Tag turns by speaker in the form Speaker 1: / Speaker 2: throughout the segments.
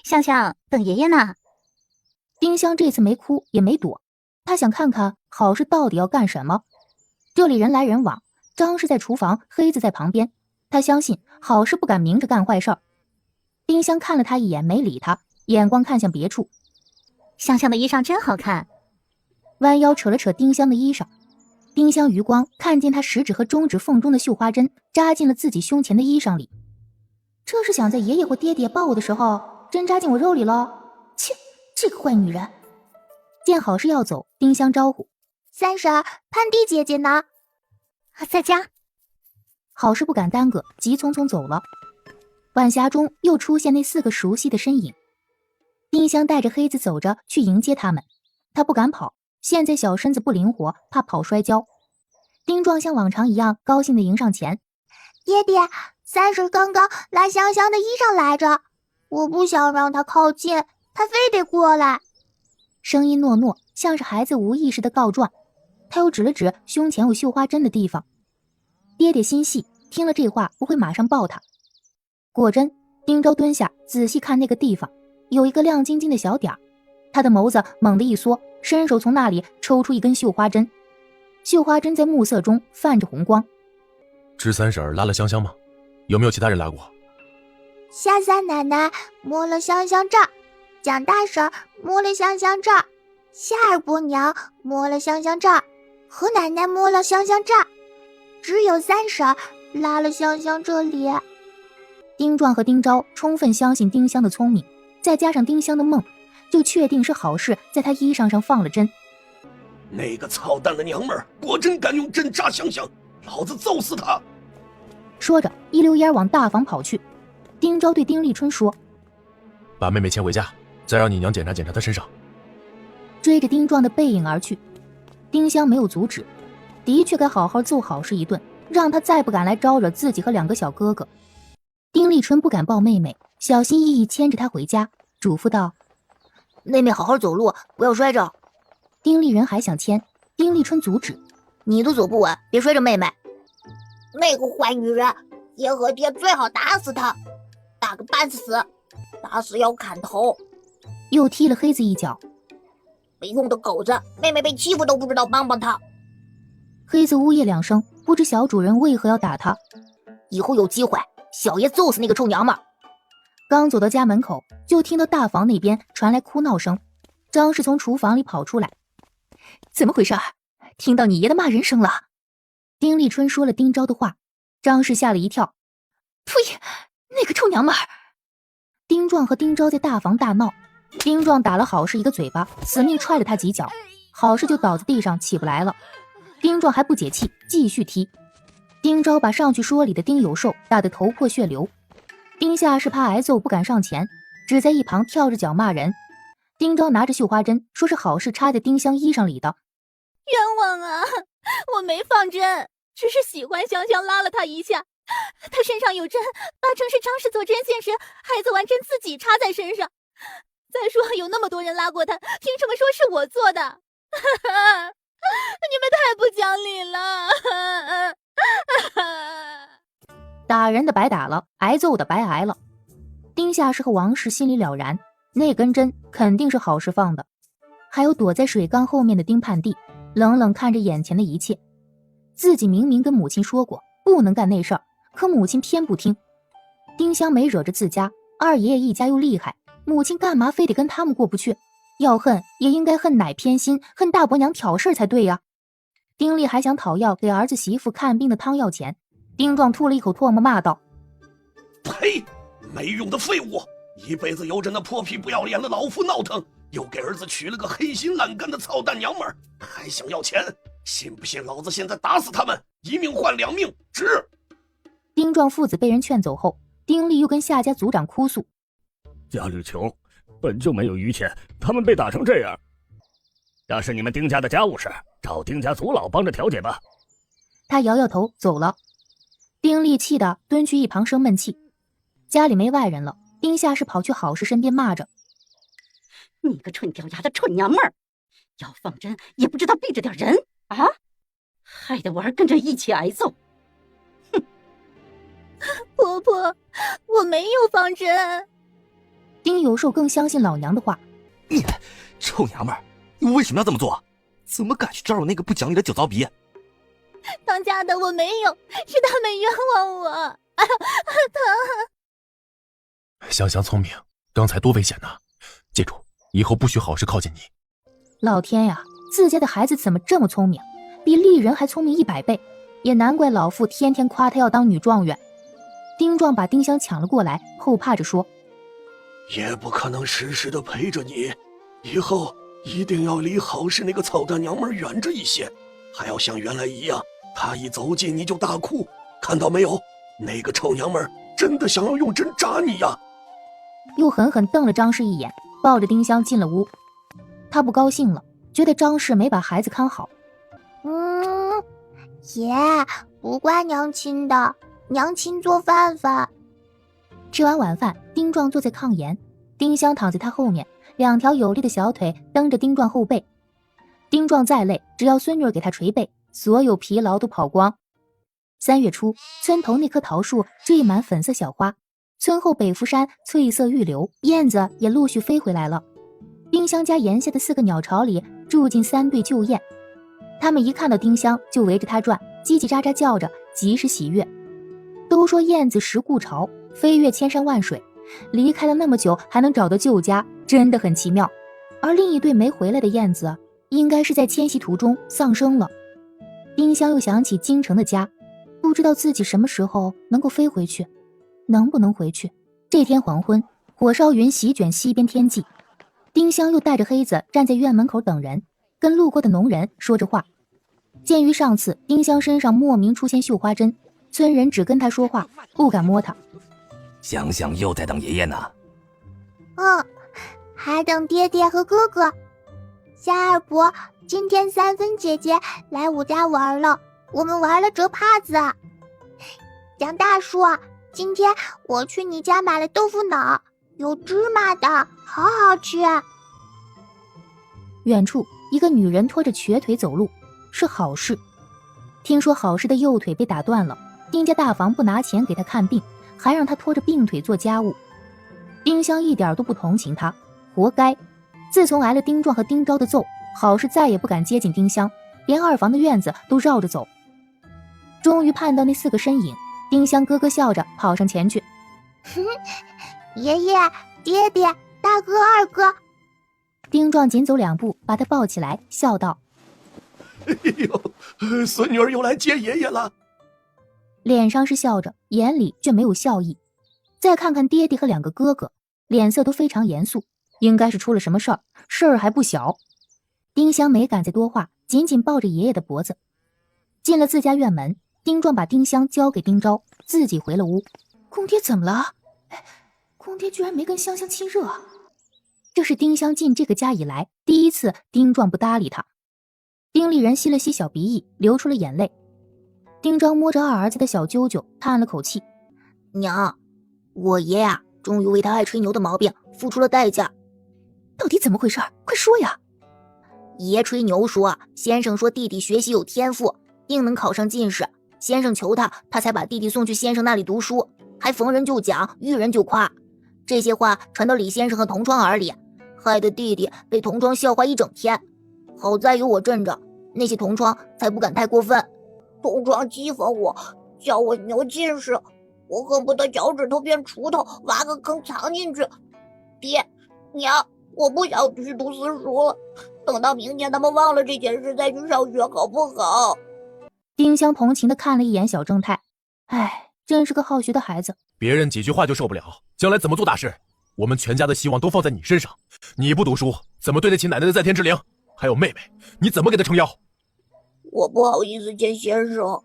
Speaker 1: 香香，等爷爷呢。
Speaker 2: 丁香这次没哭也没躲，她想看看好事到底要干什么。这里人来人往，张氏在厨房，黑子在旁边，他相信好事不敢明着干坏事儿。丁香看了他一眼，没理他，眼光看向别处。
Speaker 1: 香香的衣裳真好看。
Speaker 2: 弯腰扯了扯丁香的衣裳，丁香余光看见他食指和中指缝中的绣花针扎进了自己胸前的衣裳里，这是想在爷爷或爹爹抱我的时候针扎进我肉里了。切，这个坏女人。见好事要走，丁香招呼：
Speaker 3: 三婶，潘迪姐姐呢？
Speaker 1: 在家。
Speaker 2: 好事不敢耽搁，急匆匆走了。晚霞中又出现那4个熟悉的身影。丁香带着黑子走着去迎接他们，他不敢跑，现在小身子不灵活，怕跑摔跤。丁壮像往常一样高兴地迎上前：
Speaker 3: 爹爹，三婶刚刚拉香香的衣裳来着，我不想让她靠近，她非得过来。
Speaker 2: 声音糯糯，像是孩子无意识的告状。他又指了指胸前有绣花针的地方。爹爹心细，听了这话不会马上抱他。果真，丁昭蹲下仔细看那个地方，有一个亮晶晶的小点儿。他的眸子猛地一缩，伸手从那里抽出一根绣花针。绣花针在暮色中泛着红光。
Speaker 4: 知三婶拉了香香吗？有没有其他人拉过？
Speaker 3: 夏三奶奶摸了香香这儿，蒋大婶摸了香香这儿，夏二伯娘摸了香香这儿，何奶奶摸了香香这儿，只有三婶拉了香香这里。
Speaker 2: 丁壮和丁昭充分相信丁香的聪明，再加上丁香的梦，就确定是好事在他衣裳上放了针。
Speaker 5: 那个操蛋的娘们儿果真敢用针扎香香，老子揍死他！
Speaker 2: 说着一溜烟往大房跑去。丁昭对丁立春说：
Speaker 4: 把妹妹牵回家，再让你娘检查检查她身上。
Speaker 2: 追着丁壮的背影而去。丁香没有阻止，的确该好好揍好事一顿，让他再不敢来招惹自己和2个小哥哥。丁立春不敢抱妹妹，小心翼翼牵着她回家，嘱咐道：
Speaker 6: 妹妹好好走路，不要摔着。
Speaker 2: 丁立人还想牵，丁立春阻止：
Speaker 6: 你都走不稳，别摔着妹妹。
Speaker 3: 那个坏女人，爷和爹最好打死她，打个半死，打死要砍头。
Speaker 2: 又踢了黑子一脚。
Speaker 3: 没用的狗子，妹妹被欺负都不知道帮帮她。
Speaker 2: 黑子呜咽2声，不知小主人为何要打他。
Speaker 6: 以后有机会，小爷揍死那个臭娘们。
Speaker 2: 刚走到家门口，就听到大房那边传来哭闹声。张氏从厨房里跑出来：怎么回事？听到你爷的骂人声了。丁立春说了丁昭的话，张氏吓了一跳：呸，那个臭娘们儿！丁壮和丁昭在大房大闹，丁壮打了好事一个嘴巴，死命踹了他几脚，好事就倒在地上起不来了。丁壮还不解气，继续踢。丁昭把上去说理的丁有寿打得头破血流。丁夏是怕挨揍不敢上前，只在一旁跳着脚骂人。丁昭拿着绣花针，说是好事插在丁香衣裳里的。
Speaker 7: 冤枉啊！我没放针，只是喜欢香香拉了她一下，她身上有针，八成是张氏做针线时孩子玩针自己插在身上。再说有那么多人拉过她，凭什么说是我做的？你们太不讲理了！
Speaker 2: 打人的白打了，挨揍的白挨了。丁夏氏和王氏心里了然，那根针肯定是好事放的。还有躲在水缸后面的丁盼地，冷冷看着眼前的一切。自己明明跟母亲说过不能干那事儿，可母亲偏不听。丁香梅惹着自家，二爷爷一家又厉害，母亲干嘛非得跟他们过不去？要恨也应该恨奶偏心，恨大伯娘挑事才对呀。丁力还想讨要给儿子媳妇看病的汤药钱，丁壮吐了一口唾沫骂道：
Speaker 5: 呸，没用的废物，一辈子由着那破屁不要脸的老夫闹腾，又给儿子娶了个黑心烂干的操蛋娘们儿，还想要钱？信不信老子现在打死他们，一命换2命，值！
Speaker 2: 丁壮父子被人劝走后，丁力又跟夏家族长哭诉：
Speaker 8: 家里穷，本就没有余钱，他们被打成这样。要是你们丁家的家务事，找丁家族老帮着调解吧。
Speaker 2: 他摇摇头走了。丁力气得蹲去一旁生闷气。家里没外人了，丁夏是跑去好事身边骂着：
Speaker 1: 你个蠢掉牙的蠢娘们儿，要放针也不知道避着点人啊，害得我儿跟着一起挨揍。
Speaker 7: 婆婆，我没有放针。
Speaker 2: 丁有寿更相信老娘的话。
Speaker 9: 你臭娘们儿，你为什么要这么做？怎么敢去招惹那个不讲理的酒糟鼻？
Speaker 7: 当家的我没有，是他们冤枉我。疼！
Speaker 4: 香香聪明，刚才多危险呐！记住，以后不许好事靠近你。
Speaker 2: 老天呀，自家的孩子怎么这么聪明，比丽人还聪明100倍，也难怪老父天天夸她要当女状元。丁壮把丁香抢了过来，后怕着说：
Speaker 5: 也不可能时时的陪着你，以后一定要离好事那个操蛋娘们远着一些，还要像原来一样，她一走近你就大哭，看到没有？那个臭娘们真的想要用针扎你呀！
Speaker 2: 又狠狠瞪了张氏一眼，抱着丁香进了屋。他不高兴了，觉得张氏没把孩子看好。
Speaker 3: 爷，不怪娘亲的，娘亲做饭饭。
Speaker 2: 吃完晚饭，丁壮坐在炕沿，丁香躺在他后面，2条有力的小腿蹬着丁壮后背。丁壮再累，只要孙女儿给他捶背，所有疲劳都跑光。3月初，村头那棵桃树缀满粉色小花，村后北福山翠色欲流，燕子也陆续飞回来了。丁香家檐下的4个鸟巢里住进3对旧雁，它们一看到丁香就围着它转，叽叽喳喳叫着，极是喜悦。都说燕子识故巢，飞越千山万水，离开了那么久还能找到旧家，真的很奇妙。而另一对没回来的燕子，应该是在迁徙途中丧生了。丁香又想起京城的家，不知道自己什么时候能够飞回去，能不能回去？这天黄昏，火烧云席卷西边天际，丁香又带着黑子站在院门口等人，跟路过的农人说着话。鉴于上次丁香身上莫名出现绣花针，村人只跟他说话，不敢摸他。
Speaker 9: 香香又在等爷爷呢。
Speaker 3: 还等爹爹和哥哥。夏二伯，今天3分姐姐来我家玩了，我们玩了折帕子。蒋大叔，今天我去你家买了豆腐脑，有芝麻的，好好吃。
Speaker 2: 远处一个女人拖着瘸腿走路，是好事。听说好事的右腿被打断了，丁家大房不拿钱给他看病，还让他拖着病腿做家务。丁香一点都不同情他，活该。自从挨了丁壮和丁昭的揍，好事再也不敢接近丁香，连2房的院子都绕着走。终于盼到那4个身影，丁香咯咯笑着跑上前去。
Speaker 3: 爷爷、爹爹、大哥、二哥。
Speaker 2: 丁壮紧走2步，把他抱起来，笑道：
Speaker 5: 哎呦，孙女儿又来接爷爷了。
Speaker 2: 脸上是笑着，眼里却没有笑意。再看看爹爹和2个哥哥，脸色都非常严肃，应该是出了什么事儿，事儿还不小。丁香没敢再多话，紧紧抱着爷爷的脖子。进了自家院门，丁壮把丁香交给丁昭，自己回了屋。公爹怎么了？公爹居然没跟香香亲热。这是丁香进这个家以来第一次丁壮不搭理他。丁立人吸了吸小鼻翼，流出了眼泪。丁昭摸着2儿子的小啾啾，叹了口气：
Speaker 6: 娘，我爷呀，终于为他爱吹牛的毛病付出了代价。
Speaker 2: 到底怎么回事？快说呀！
Speaker 6: 爷吹牛说，先生说弟弟学习有天赋，定能考上进士。先生求他，他才把弟弟送去先生那里读书，还逢人就讲，遇人就夸。这些话传到李先生和同窗耳里，害得弟弟被同窗笑话一整天。好在有我镇着，那些同窗才不敢太过分。
Speaker 3: 同窗讥讽我，叫我牛近视，我恨不得脚趾头变锄头，挖个坑藏进去。爹娘，我不想去读私塾了，等到明年他们忘了这件事再去上学好不好？
Speaker 2: 丁香同情地看了一眼小正太，真是个好学的孩子。
Speaker 4: 别人几句话就受不了，将来怎么做大事？我们全家的希望都放在你身上，你不读书，怎么对得起奶奶的在天之灵？还有妹妹，你怎么给她撑腰？
Speaker 3: 我不好意思见先生。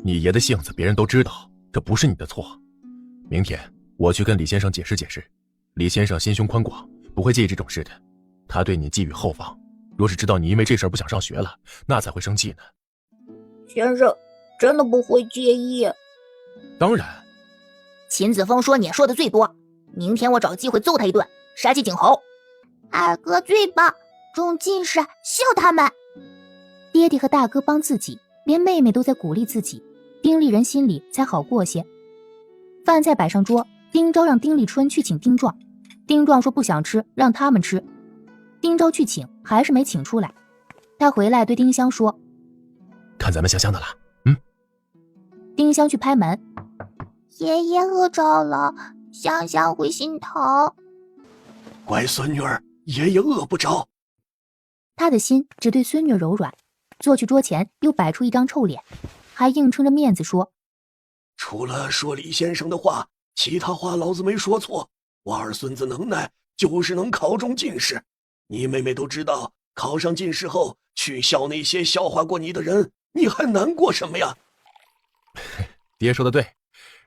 Speaker 4: 你爷的性子别人都知道，这不是你的错。明天我去跟李先生解释解释，李先生心胸宽广，不会介意这种事的。他对你寄予厚望，若是知道你因为这事儿不想上学了，那才会生气呢。
Speaker 3: 先生真的不会介意？
Speaker 4: 当然。
Speaker 6: 秦子峰说你说的最多，明天我找机会揍他一顿，杀鸡儆猴。
Speaker 3: 二哥最棒，中进士，秀他们。
Speaker 2: 爹爹和大哥帮自己，连妹妹都在鼓励自己，丁立人心里才好过些。饭菜摆上桌，丁昭让丁立春去请丁壮。丁壮说不想吃，让他们吃。丁昭去请，还是没请出来。他回来对丁香说：“
Speaker 4: 看咱们香香的了。”
Speaker 2: 丁香去拍门：“
Speaker 3: 爷爷饿着了，香香会心疼。”
Speaker 5: 乖孙女儿，爷爷饿不着。
Speaker 2: 他的心只对孙女柔软，坐去桌前又摆出一张臭脸，还硬撑着面子说：“
Speaker 5: 除了说李先生的话，其他话老子没说错。我二孙子能耐就是能考中进士。你妹妹都知道，考上进士后去笑那些笑话过你的人，你还难过什么呀？”
Speaker 4: 爹说的对，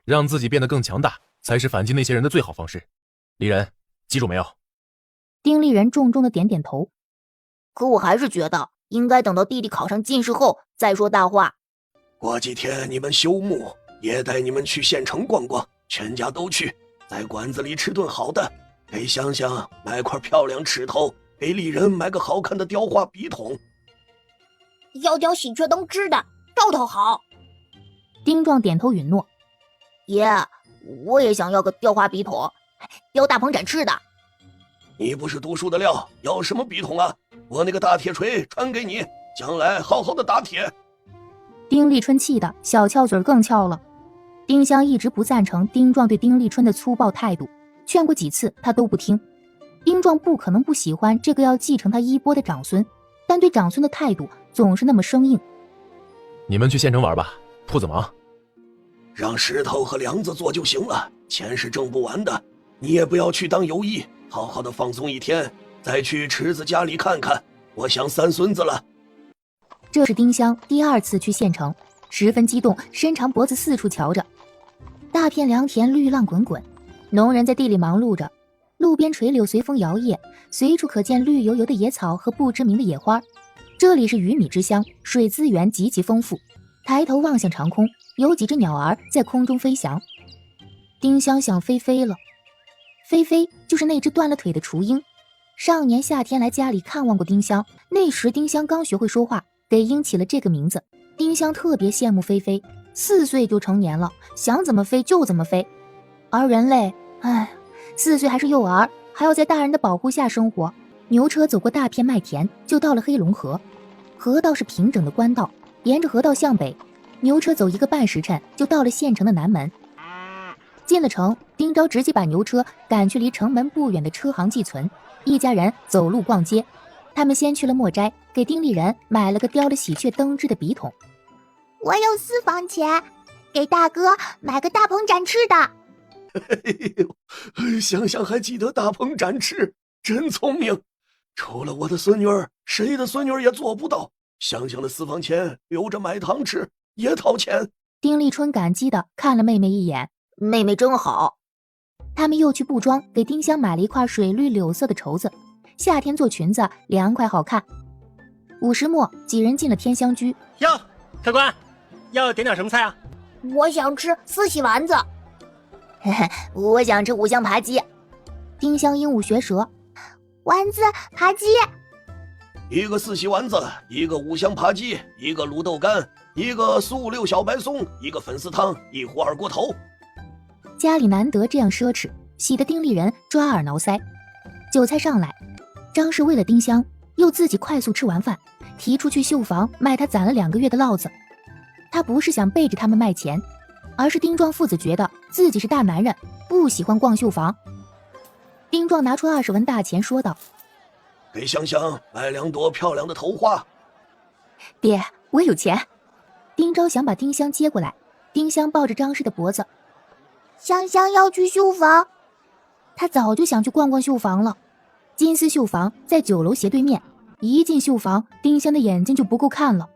Speaker 4: 让自己变得更强大，才是反击那些人的最好方式。丽人，记住没有？
Speaker 2: 丁丽人重重的点点头。
Speaker 6: 可我还是觉得应该等到弟弟考上进士后再说大话。
Speaker 5: 过几天你们休沐，也带你们去县城逛逛，全家都去，在馆子里吃顿好的，给香香买块漂亮尺头，给丽人买个好看的雕花笔筒。
Speaker 6: 要雕喜鹊灯织的，兆头好。
Speaker 2: 丁壮点头允诺。
Speaker 6: 爷，我也想要个雕花笔筒，雕大鹏展翅的。
Speaker 5: 你不是读书的料，要什么笔筒啊？我那个大铁锤传给你，将来好好的打铁。
Speaker 2: 丁立春气得小翘嘴更翘了。丁香一直不赞成丁壮对丁立春的粗暴态度，劝过几次他都不听。丁壮不可能不喜欢这个要继承他衣钵的长孙，但对长孙的态度总是那么生硬。
Speaker 4: 你们去县城玩吧，铺子忙。
Speaker 5: 让石头和梁子做就行了，钱是挣不完的。你也不要去当游医，好好的放松一天，再去池子家里看看。我想三孙子了。
Speaker 2: 这是丁香第2次去县城，十分激动，伸长脖子四处瞧着。大片良田绿浪滚滚，农人在地里忙碌着，路边垂柳随风摇曳，随处可见绿油油的野草和不知名的野花。这里是鱼米之乡，水资源极其丰富。抬头望向长空，有几只鸟儿在空中飞翔。丁香想飞飞了。菲菲就是那只断了腿的雏鹰，上年夏天来家里看望过丁香，那时丁香刚学会说话，给鹰起了这个名字。丁香特别羡慕菲菲，4岁就成年了，想怎么飞就怎么飞。而人类，4岁还是幼儿，还要在大人的保护下生活。牛车走过大片麦田，就到了黑龙河。河道是平整的官道，沿着河道向北，牛车走1个半时辰就到了县城的南门。进了城，丁昭直接把牛车赶去离城门不远的车行寄存。一家人走路逛街，他们先去了墨斋，给丁立人买了个雕了喜鹊灯枝的笔筒。
Speaker 3: 我有4方钱，给大哥买个大鹏展翅的。
Speaker 5: 香香还记得大鹏展翅，真聪明。除了我的孙女儿，谁的孙女儿也做不到。香香的4方钱留着买糖吃，也掏钱。
Speaker 2: 丁立春感激地看了妹妹一眼，
Speaker 6: 妹妹真好。
Speaker 2: 他们又去布庄给丁香买了一块水绿柳色的绸子，夏天做裙子凉快好看。午时末，几人进了天香居。
Speaker 10: 哟，客官，要点点什么菜啊？
Speaker 6: 我想吃4喜丸子。我想吃5香扒鸡。
Speaker 2: 丁香鹦鹉学舌，
Speaker 3: 丸子扒鸡。
Speaker 5: 一个4喜丸子，一个5香扒鸡，一个卤豆干，一个素6小白松，一个粉丝汤，一壶2锅头。
Speaker 2: 家里难得这样奢侈，喜得丁立人抓耳挠腮。酒菜上来，张氏为了丁香，又自己快速吃完饭，提出去绣房卖他攒了2个月的烙子。他不是想背着他们卖钱，而是丁壮父子觉得自己是大男人，不喜欢逛绣房。丁壮拿出20文大钱说道：“
Speaker 5: 给香香买2朵漂亮的头花。”
Speaker 2: 爹，我有钱。丁昭想把丁香接过来，丁香抱着张氏的脖子。
Speaker 3: 香香要去绣房。
Speaker 2: 他早就想去逛逛绣房了。金丝绣房在酒楼斜对面，一进绣房，丁香的眼睛就不够看了。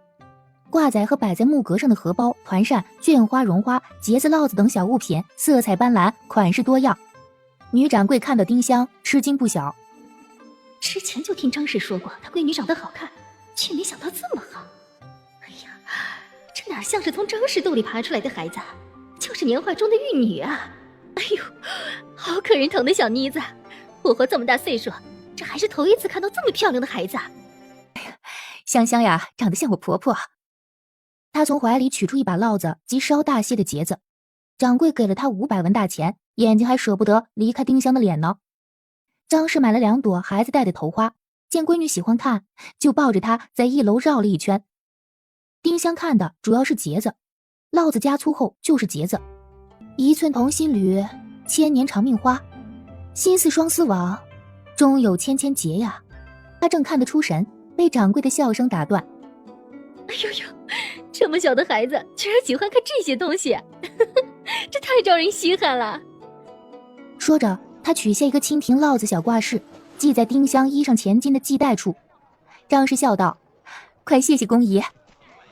Speaker 2: 挂在和摆在木格上的荷包、团扇、绢花、绒花、结子、烙子等小物品，色彩斑斓，款式多样。女掌柜看到丁香，吃惊不小。
Speaker 1: 之前就听张氏说过，她闺女长得好看，却没想到这么好。哎呀，这哪像是从张氏肚里爬出来的孩子，就是年画中的玉女啊！哎呦，好可人疼的小妮子，我活这么大岁数，这还是头一次看到这么漂亮的孩子。
Speaker 2: 香香呀，长得像我婆婆。她从怀里取出一把烙子及稍大些的结子，掌柜给了她500文大钱，眼睛还舍不得离开丁香的脸呢。张氏买了2朵孩子戴的头花，见闺女喜欢看，就抱着她在1楼绕了一圈。丁香看的主要是节子，烙子加粗后就是节子。1寸同心缕，千年长命花，心似双丝网，终有千千结呀。他正看得出神，被掌柜的笑声打断。
Speaker 1: 哎呦呦，这么小的孩子居然喜欢看这些东西，这太招人稀罕了。
Speaker 2: 说着，他取下一个蜻蜓烙子小挂饰，系在丁香衣上前襟的系带处。张氏笑道：“快谢谢公姨。”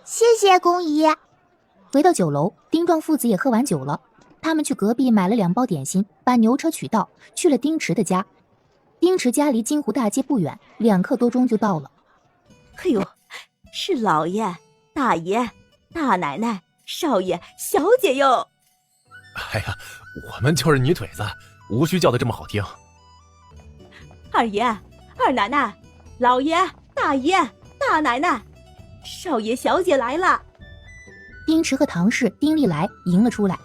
Speaker 3: 谢谢公姨。
Speaker 2: 回到酒楼，丁壮父子也喝完酒了，他们去隔壁买了2包点心，把牛车取到，去了丁池的家。丁池家离金湖大街不远，2刻多钟就到了。
Speaker 11: 哎呦，是老爷、大爷、大奶奶、少爷、小姐哟！
Speaker 4: 哎呀，我们就是泥腿子，无需叫得这么好听。
Speaker 11: 二爷、二奶奶、老爷、大爷、大奶奶、少爷、小姐来了。
Speaker 2: 丁池和唐氏、丁丽来迎了出来，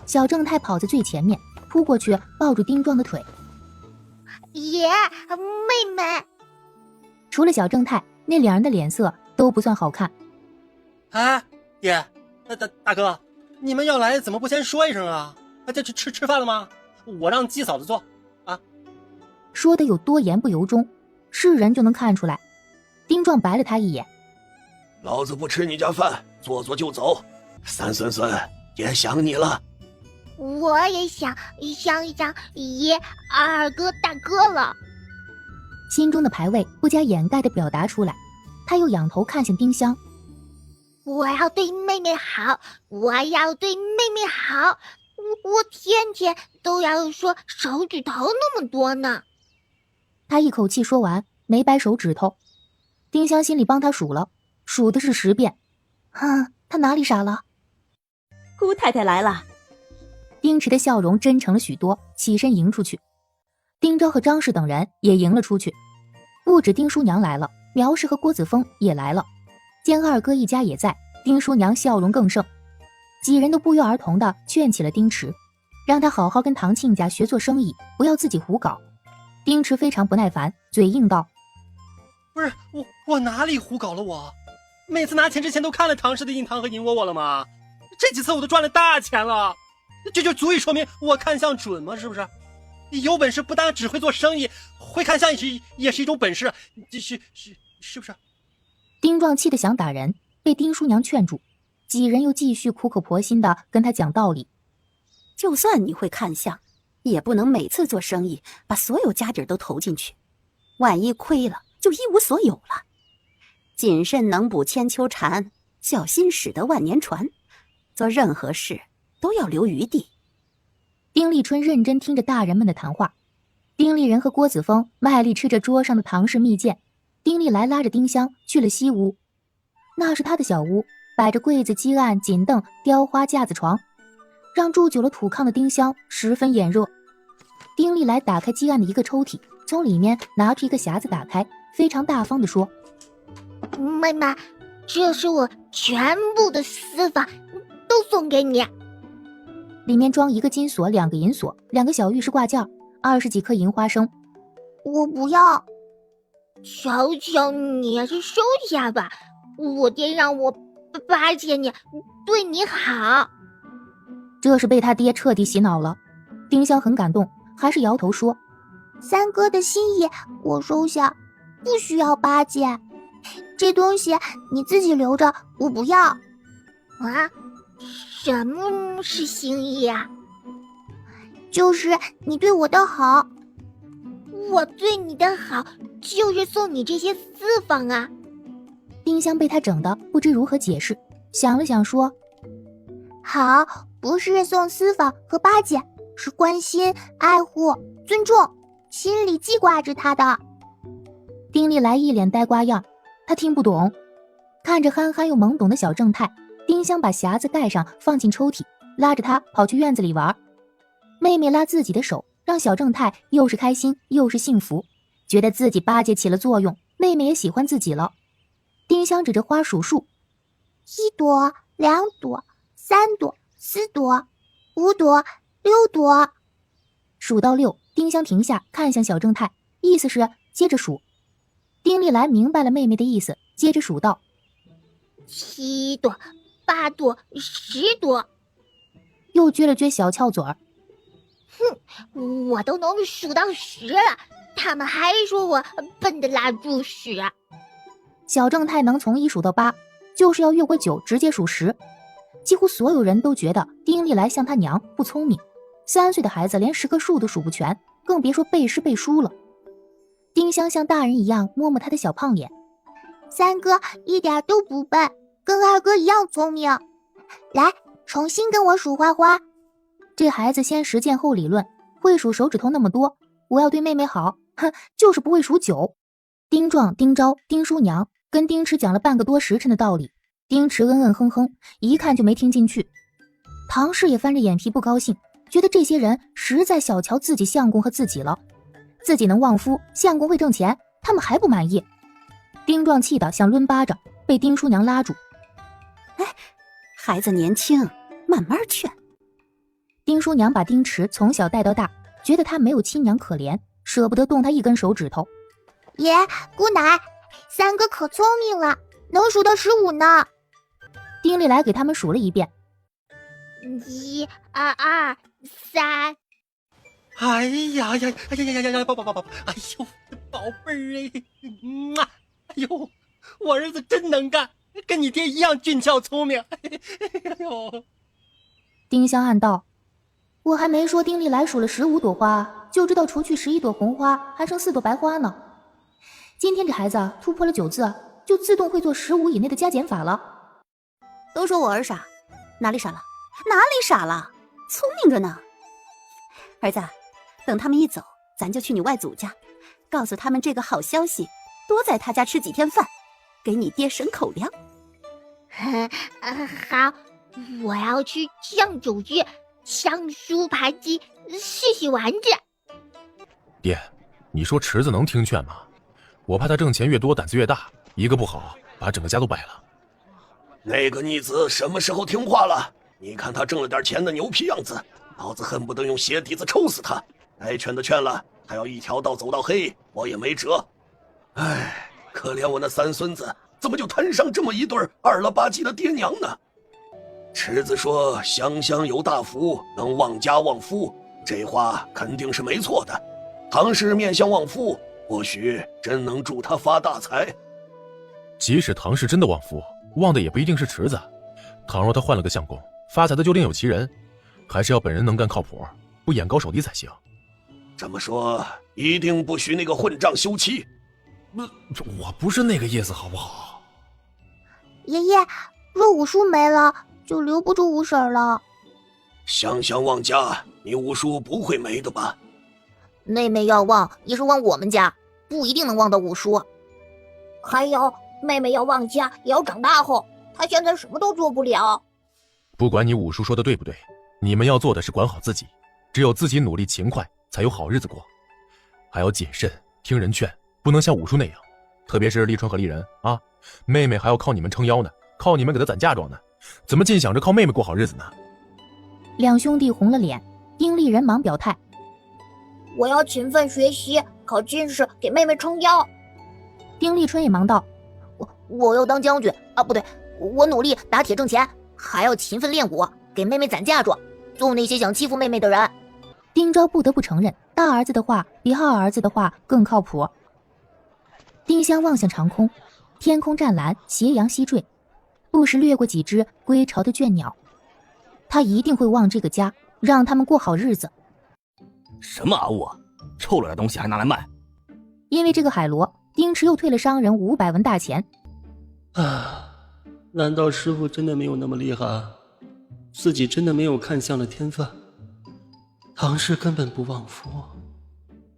Speaker 2: 小正太跑在最前面，扑过去抱住丁壮的腿。
Speaker 3: 爷，妹妹。
Speaker 2: 除了小正太，那2人的脸色都不算好看。
Speaker 10: 哎，爹，大哥，你们要来怎么不先说一声啊？这吃饭了吗？我让季嫂子做啊。
Speaker 2: 说的有多言不由衷，是人就能看出来。丁壮白了他一眼：“
Speaker 5: 老子不吃你家饭，坐坐就走。三孙孙也想你了。”
Speaker 3: 我也想一想爷、二哥、大哥了。
Speaker 2: 心中的排位不加掩盖地表达出来。他又仰头看向丁香：“
Speaker 3: 我要对妹妹好，我要对妹妹好，我天天都要说手指头那么多呢。”
Speaker 2: 他一口气说完，没掰手指头。丁香心里帮他数了，数的是10遍。他哪里傻了？
Speaker 11: 姑太太来了。
Speaker 2: 丁池的笑容真诚了许多，起身迎出去。丁昭和张氏等人也迎了出去。不止丁叔娘来了，苗氏和郭子峰也来了。见二哥一家也在，丁叔娘笑容更盛。几人都不约而同地劝起了丁池，让他好好跟唐庆家学做生意，不要自己胡搞。丁池非常不耐烦，嘴硬道：“
Speaker 10: 不是我哪里胡搞了我？每次拿钱之前都看了唐氏的印堂和银窝窝了吗？这几次我都赚了大钱了，这就足以说明我看相准吗？是不是？有本事不但只会做生意，会看相也是一种本事，是不是？”
Speaker 2: 丁壮气得想打人，被丁叔娘劝住。几人又继续苦口婆心地跟他讲道理。
Speaker 11: 就算你会看相，也不能每次做生意把所有家底都投进去，万一亏了就一无所有了。谨慎能补千秋蝉，小心驶得万年船。做任何事都要留余地。
Speaker 2: 丁立春认真听着大人们的谈话。丁立人和郭子峰卖力吃着桌上的唐氏蜜饯。丁立来拉着丁香去了西屋，那是他的小屋，摆着柜子、几案、锦凳、雕花架子床，让住久了土炕的丁香十分眼热。丁立来打开几案的一个抽屉，从里面拿出一个匣子，打开，非常大方地说：“
Speaker 3: 妹妹，这是我全部的私房，都送给你。”
Speaker 2: 里面装1个金锁、2个银锁、2个小玉石挂件，20几颗银花生。
Speaker 3: 我不要，求求你还是收下吧，我爹让我巴结你，对你好。
Speaker 2: 这是被他爹彻底洗脑了。丁香很感动，还是摇头说：“
Speaker 3: 三哥的心意我收下，不需要巴结。这东西你自己留着，我不要。”啊？什么是心意啊？就是你对我的好。我对你的好就是送你这些私房啊。
Speaker 2: 丁香被他整得不知如何解释，想了想说：“
Speaker 3: 好，不是送私房和巴结，是关心、爱护、尊重，心里记挂着他的。”
Speaker 2: 丁立来一脸呆瓜样，他听不懂。看着憨憨又懵懂的小正太，丁香把匣子盖上，放进抽屉，拉着他跑去院子里玩。妹妹拉自己的手，让小正太又是开心又是幸福，觉得自己巴结起了作用，妹妹也喜欢自己了。丁香指着花数数
Speaker 3: ：1朵、2朵、3朵、4朵、5朵、6朵。
Speaker 2: 数到6，丁香停下，看向小正太，意思是接着数。丁丽来明白了妹妹的意思，接着数道
Speaker 3: ：7朵、8朵、10朵。
Speaker 2: 又撅了撅小翘嘴儿。
Speaker 3: 哼，我都能数到10了，他们还说我笨的拉住屎。
Speaker 2: 小正太能从1数到8，就是要越过9直接数10。几乎所有人都觉得丁丽来像他娘，不聪明。3岁的孩子连10个数都数不全，更别说背诗背书了。丁香像大人一样摸摸他的小胖脸。
Speaker 3: 三哥一点都不笨，跟二哥一样聪明。来，重新跟我数花花。
Speaker 2: 这孩子先实践后理论，会数手指头那么多，我要对妹妹好，哼，就是不会数9。丁壮、丁昭、丁叔娘跟丁池讲了半个多时辰的道理，丁池嗯嗯哼哼，一看就没听进去。唐氏也翻着眼皮不高兴，觉得这些人实在小瞧自己相公和自己了，自己能旺夫，相公会挣钱，他们还不满意。丁壮气得想抡巴掌，被丁叔娘拉住。
Speaker 11: 哎，孩子年轻，慢慢劝。
Speaker 2: 丁叔娘把丁池从小带到大，觉得他没有亲娘可怜，舍不得动他一根手指头。
Speaker 3: 爷，姑奶，三哥可聪明了，能数到15呢。
Speaker 2: 丁丽来给他们数了一遍。
Speaker 3: 1、2、3。
Speaker 10: 哎呀呀哎呀，宝，哎呦，宝贝儿哎，哎呦，我儿子真能干，跟你爹一样俊俏聪明。哎呦，
Speaker 2: 丁香暗道，我还没说丁丽来数了15朵花，就知道除去11朵红花，还剩4朵白花呢。今天这孩子突破了9字，就自动会做15以内的加减法了。
Speaker 11: 都说我儿傻，哪里傻了？哪里傻了？聪明着呢。儿子，等他们一走，咱就去你外祖家，告诉他们这个好消息，多在他家吃几天饭，给你爹省口粮。
Speaker 3: 好，我要去酱酒局、香酥扒鸡试试丸子。
Speaker 4: 爹，你说池子能听劝吗？我怕他挣钱越多胆子越大，一个不好把整个家都败了。
Speaker 5: 那个逆子什么时候听话了？你看他挣了点钱的牛皮样子，老子恨不得用鞋底子抽死他。该劝的劝了，他要一条道走到黑，我也没辙。唉，可怜我那3孙子，怎么就摊上这么一对二了吧唧的爹娘呢？池子说香香有大福，能旺家旺夫，这话肯定是没错的。唐氏面相旺夫，或许真能助他发大财。
Speaker 4: 即使唐氏真的旺夫，旺的也不一定是池子。倘若他换了个相公，发财的就另有其人，还是要本人能干靠谱，不眼高手低才行。
Speaker 5: 这么说，一定不许那个混账休妻。
Speaker 4: 我不是那个意思，好不好？
Speaker 3: 爷爷，若五叔没了，就留不住五婶了。
Speaker 5: 香香旺家，你五叔不会没的吧？
Speaker 6: 妹妹要旺，也是旺我们家，不一定能旺到五叔。
Speaker 3: 还有，妹妹要旺家，也要长大后，她现在什么都做不了。
Speaker 4: 不管你五叔说的对不对，你们要做的是管好自己，只有自己努力勤快，才有好日子过。还要谨慎，听人劝，不能像五叔那样。特别是立春和丽人啊，妹妹还要靠你们撑腰呢，靠你们给她攒嫁妆呢，怎么尽想着靠妹妹过好日子呢？
Speaker 2: 两兄弟红了脸，丁丽人忙表态：
Speaker 3: 我要勤奋学习，考进士，给妹妹撑腰。
Speaker 2: 丁立春也忙道：
Speaker 6: 我要当将军啊，不对，我努力打铁挣钱，还要勤奋练武，给妹妹攒嫁妆，揍那些想欺负妹妹的人。
Speaker 2: 丁昭不得不承认，大儿子的话比二儿子的话更靠谱。丁香望向长空，天空湛蓝，斜阳西坠，不时掠过几只归巢的倦鸟。他一定会旺这个家，让他们过好日子。
Speaker 9: 什么啊物，臭了点东西还拿来卖？
Speaker 2: 因为这个海螺，丁池又退了商人500文大钱。
Speaker 10: 啊，难道师傅真的没有那么厉害？自己真的没有看相的天分？唐氏根本不旺夫，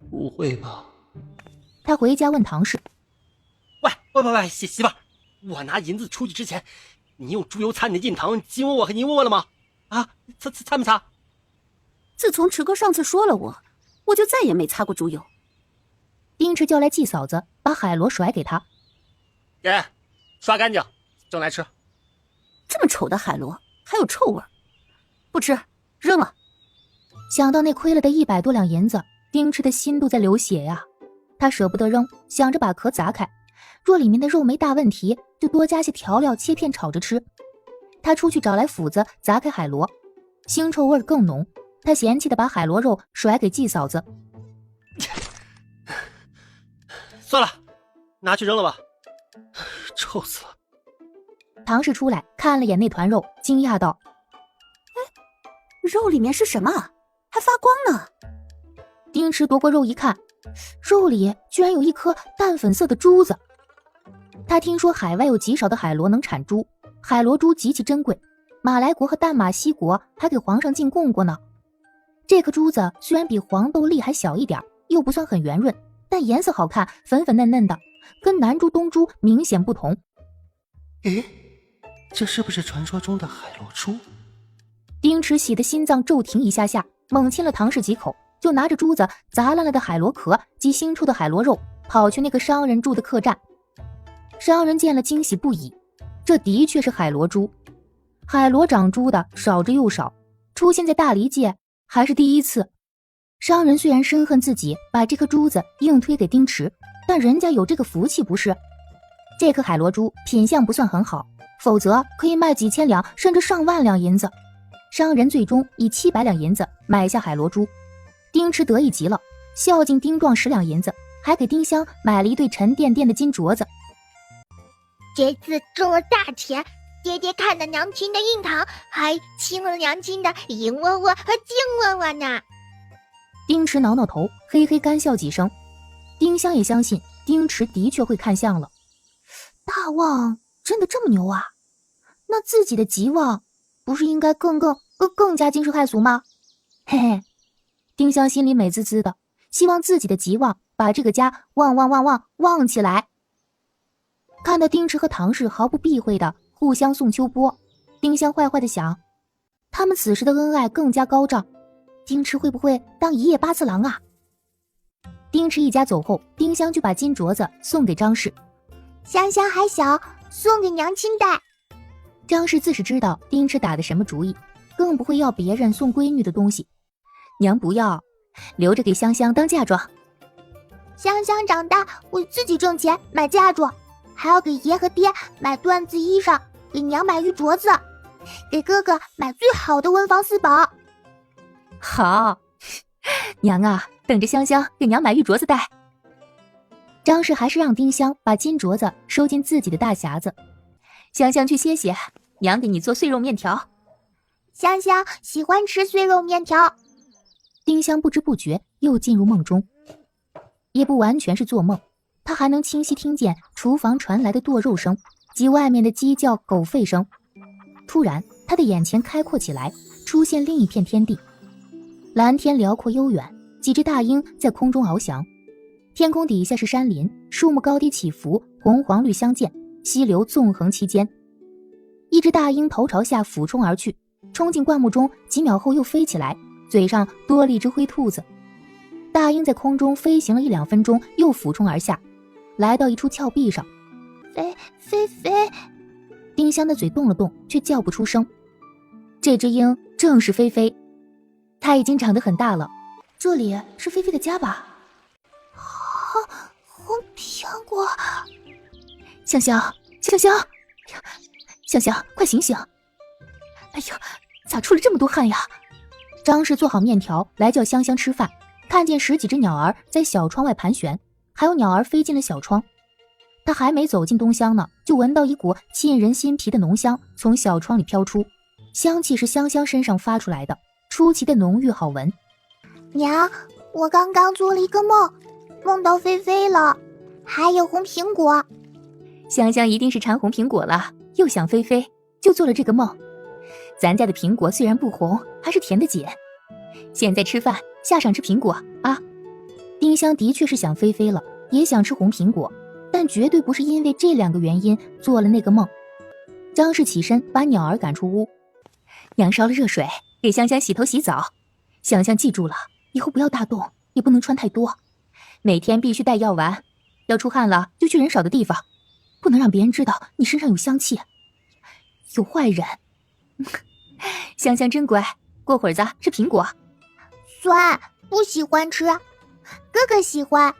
Speaker 10: 不会吧？
Speaker 2: 他回家问唐氏：
Speaker 10: 喂，媳妇儿，我拿银子出去之前，你用猪油擦你的印堂，激吻我和淫吻我了吗？啊，擦没擦？
Speaker 11: 自从池哥上次说了我就再也没擦过猪油。
Speaker 2: 丁池叫来季嫂子，把海螺甩给他：
Speaker 10: 爷，刷干净，蒸来吃。
Speaker 11: 这么丑的海螺还有臭味，不吃，扔了。
Speaker 2: 想到那亏了的100多两银子，丁吃的心都在流血呀。他舍不得扔，想着把壳砸开，若里面的肉没大问题，就多加些调料切片炒着吃。他出去找来斧子砸开海螺，腥臭味更浓。他嫌弃的把海螺肉甩给季嫂子。
Speaker 10: 算了，拿去扔了吧，臭死了。
Speaker 2: 唐氏出来看了眼那团肉，惊讶道：
Speaker 11: 肉里面是什么？还发光呢。
Speaker 2: 丁池夺过肉一看，肉里居然有一颗淡粉色的珠子。他听说海外有极少的海螺能产珠，海螺珠极其珍贵，马来国和淡马锡国还给皇上进贡过呢。这颗珠子虽然比黄豆粒还小一点，又不算很圆润，但颜色好看，粉粉嫩嫩的，跟南珠东珠明显不同。
Speaker 10: 诶，这是不是传说中的海螺珠？
Speaker 2: 丁池喜的心脏骤停一下下，猛亲了唐氏几口，就拿着珠子砸烂了的海螺壳及腥臭的海螺肉，跑去那个商人住的客栈。商人见了惊喜不已，这的确是海螺珠。海螺长珠的少之又少，出现在大黎界还是第一次。商人虽然深恨自己把这颗珠子硬推给丁池，但人家有这个福气不是？这颗海螺珠品相不算很好，否则可以卖几千两甚至上万两银子。商人最终以700两银子买下海螺珠，丁池得意极了，孝敬丁壮10两银子，还给丁香买了一对沉甸甸的金镯子。
Speaker 3: 这次中了大钱，爹爹看了娘亲的印堂，还亲了娘亲的银窝窝和金窝窝呢。
Speaker 2: 丁池挠挠头，嘿嘿干笑几声。丁香也相信丁池的确会看相了。大旺真的这么牛啊？那自己的吉旺不是应该更加惊世骇俗吗？嘿嘿，丁香心里美滋滋的，希望自己的吉旺把这个家旺起来。看到丁池和唐氏毫不避讳的互相送秋波，丁香坏坏的想，他们此时的恩爱更加高涨，丁池会不会当一夜八次郎啊？丁池一家走后，丁香就把金镯子送给张氏。
Speaker 3: 香香还小，送给娘亲戴。
Speaker 2: 张氏自是知道丁池打的什么主意，更不会要别人送闺女的东西。娘不要，留着给香香当嫁妆。
Speaker 3: 香香长大，我自己挣钱买嫁妆，还要给爷和爹买缎子衣裳，给娘买玉镯子，给哥哥买最好的文房四宝。
Speaker 2: 好，娘啊，等着香香给娘买玉镯子戴。张氏还是让丁香把金镯子收进自己的大匣子。香香去歇歇，娘给你做碎肉面条。
Speaker 3: 香香喜欢吃碎肉面条。
Speaker 2: 丁香不知不觉又进入梦中，也不完全是做梦，她还能清晰听见厨房传来的剁肉声及外面的鸡叫狗吠声。突然她的眼前开阔起来，出现另一片天地，蓝天辽阔悠远，几只大鹰在空中翱翔，天空底下是山林，树木高低起伏，红黄绿相间，溪流纵横其间。一只大鹰头朝下俯冲而去，冲进灌木中，几秒后又飞起来，嘴上多了一只灰兔子。大鹰在空中飞行了1-2分钟，又俯冲而下，来到一处峭壁上。
Speaker 3: 飞，
Speaker 2: 丁香的嘴动了动，却叫不出声。这只鹰正是菲菲，它已经长得很大了。这里是菲菲的家吧？
Speaker 3: 红苹果。
Speaker 2: 香香，香香，快醒醒！哎呀，咋出了这么多汗呀？张氏做好面条来叫香香吃饭，看见10几只鸟儿在小窗外盘旋，还有鸟儿飞进了小窗。他还没走进东厢呢，就闻到一股沁人心脾的浓香从小窗里飘出，香气是香香身上发出来的，出奇的浓郁好闻。
Speaker 3: 娘，我刚刚做了一个梦，梦到菲菲了，还有红苹果。
Speaker 2: 香香一定是馋红苹果了，又想菲菲，就做了这个梦。咱家的苹果虽然不红，还是甜的紧。现在吃饭，下场吃苹果啊！丁香的确是想菲菲了，也想吃红苹果，但绝对不是因为这2个原因做了那个梦。张氏起身把鸟儿赶出屋，娘烧了热水给香香洗头洗澡。香香记住了，以后不要大动，也不能穿太多，每天必须带药丸，要出汗了就去人少的地方，不能让别人知道你身上有香气，有坏人。香香真乖，过会儿子吃苹果。
Speaker 3: 酸，不喜欢吃。哥哥喜欢。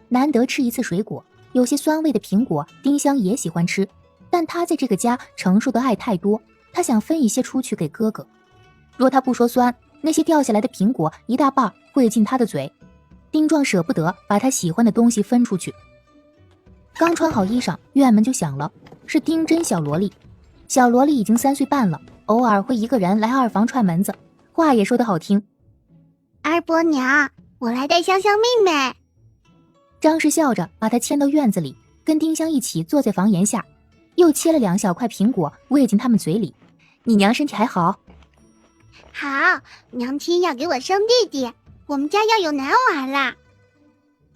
Speaker 2: 难得吃一次水果，有些酸味的苹果，丁香也喜欢吃，但他在这个家承受的爱太多，他想分一些出去给哥哥。若他不说酸，那些掉下来的苹果一大半会进他的嘴。丁壮舍不得把他喜欢的东西分出去。刚穿好衣裳，院门就响了，是丁真小萝莉。小萝莉已经3岁半了，偶尔会一个人来二房串门子，话也说得好听。
Speaker 3: 二伯娘，我来带香香妹妹。
Speaker 2: 张氏笑着把她牵到院子里，跟丁香一起坐在房檐下，又切了2小块苹果喂进他们嘴里。你娘身体还好？
Speaker 3: 好，娘亲要给我生弟弟，我们家要有男娃啦。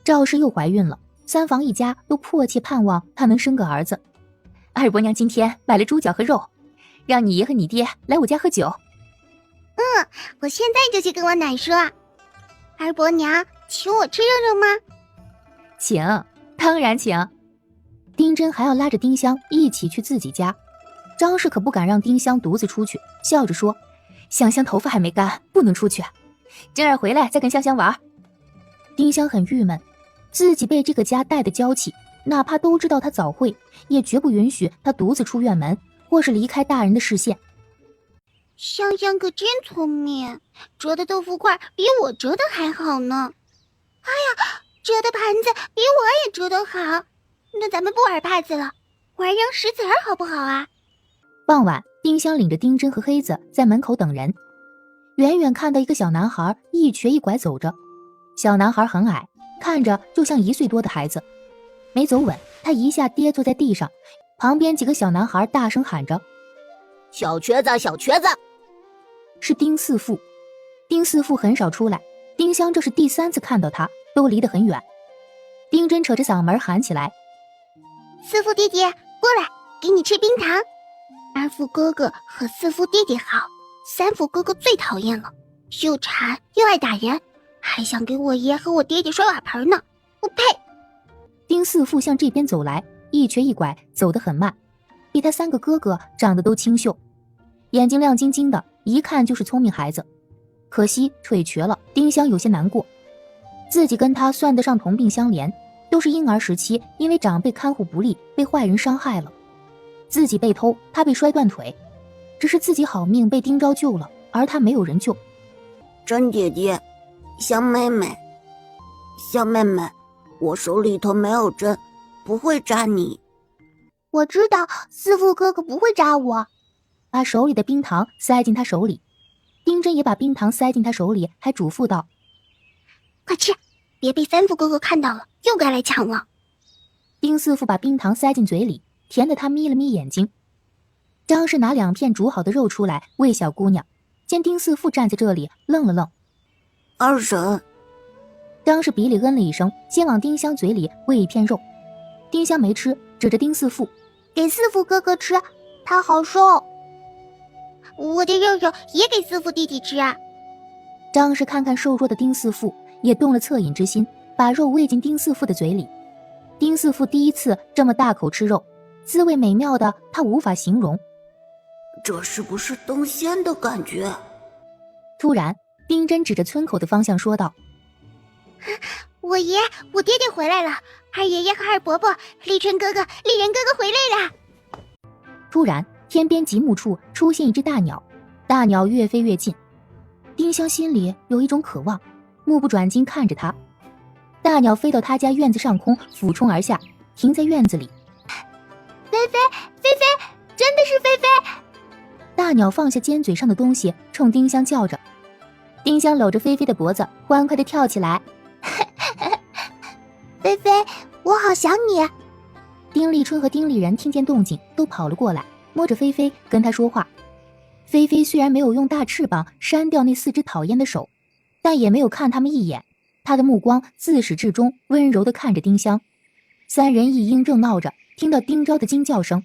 Speaker 2: 赵氏又怀孕了，3房一家都迫切盼望她能生个儿子。二伯娘今天买了猪脚和肉，让你爷和你爹来我家喝酒。
Speaker 3: 我现在就去跟我奶说。二伯娘，请我吃肉肉吗？
Speaker 2: 请，当然请。丁真还要拉着丁香一起去自己家，张氏可不敢让丁香独自出去，笑着说：香香头发还没干，不能出去。真儿回来再跟香香玩。丁香很郁闷，自己被这个家带的娇气，哪怕都知道她早会，也绝不允许她独自出院门，或是离开大人的视线。
Speaker 3: 香香可真聪明，折的豆腐块比我折的还好呢。哎呀，折的盘子比我也折得好。那咱们不玩帕子了，玩扔石子儿好不好啊？
Speaker 2: 傍晚，丁香领着丁真和黑子在门口等人，远远看到一个小男孩一瘸一拐走着。小男孩很矮，看着就像1岁多的孩子，没走稳，他一下跌坐在地上，旁边几个小男孩大声喊着：
Speaker 6: 小瘸子，小瘸子！
Speaker 2: 是丁四父。丁四父很少出来，丁香这是第3次看到他，都离得很远。丁真扯着嗓门喊起来：
Speaker 3: 四父弟弟，过来，给你吃冰糖。2父哥哥和4父弟弟好，3父哥哥最讨厌了，又馋又爱打人，还想给我爷和我爹爹摔瓦盆呢，我呸！
Speaker 2: 丁四父向这边走来，一瘸一拐，走得很慢，比他3个哥哥长得都清秀，眼睛亮晶晶的，一看就是聪明孩子。可惜腿瘸了，丁香有些难过，自己跟他算得上同病相怜，都是婴儿时期因为长辈看护不力被坏人伤害了，自己被偷，他被摔断腿，只是自己好命被丁昭救了，而他没有人救。
Speaker 6: 真姐姐，香妹妹，香妹妹，我手里头没有针，不会扎你。
Speaker 3: 我知道4父哥哥不会扎我。
Speaker 2: 把手里的冰糖塞进他手里，丁真也把冰糖塞进他手里，还嘱咐道：
Speaker 3: 快吃，别被3父哥哥看到了，又该来抢了。
Speaker 2: 丁四父把冰糖塞进嘴里，甜得他眯了眯眼睛。张氏拿2片煮好的肉出来喂小姑娘，见丁四父站在这里，愣了愣。
Speaker 6: 二婶。
Speaker 2: 张氏鼻里嗯了一声，先往丁香嘴里喂一片肉。丁香没吃，指着丁四父：
Speaker 3: 给4父哥哥吃，他好瘦。我的肉肉也给4父弟弟吃啊。
Speaker 2: 张氏看看瘦弱的丁四父，也动了恻隐之心，把肉喂进丁四父的嘴里。丁四父第1次这么大口吃肉，滋味美妙的他无法形容。
Speaker 6: 这是不是登仙的感觉？
Speaker 2: 突然，丁真指着村口的方向说道：
Speaker 3: 我爷我爹爹回来了，二爷爷和二伯伯，立春哥哥丽人哥哥回来了。
Speaker 2: 突然天边极目处出现一只大鸟，大鸟越飞越近，丁香心里有一种渴望，目不转睛看着它。大鸟飞到他家院子上空，俯冲而下，停在院子里。
Speaker 3: 菲菲，菲菲，真的是菲菲！
Speaker 2: 大鸟放下尖嘴上的东西，冲丁香叫着。丁香搂着菲菲的脖子，欢快地跳起来。
Speaker 3: 菲菲，我好想你。
Speaker 2: 丁立春和丁立人听见动静，都跑了过来，摸着菲菲跟他说话。菲菲虽然没有用大翅膀扇掉那4只讨厌的手，但也没有看他们一眼，他的目光自始至终温柔地看着丁香。3人一鹰正闹着，听到丁昭的惊叫声：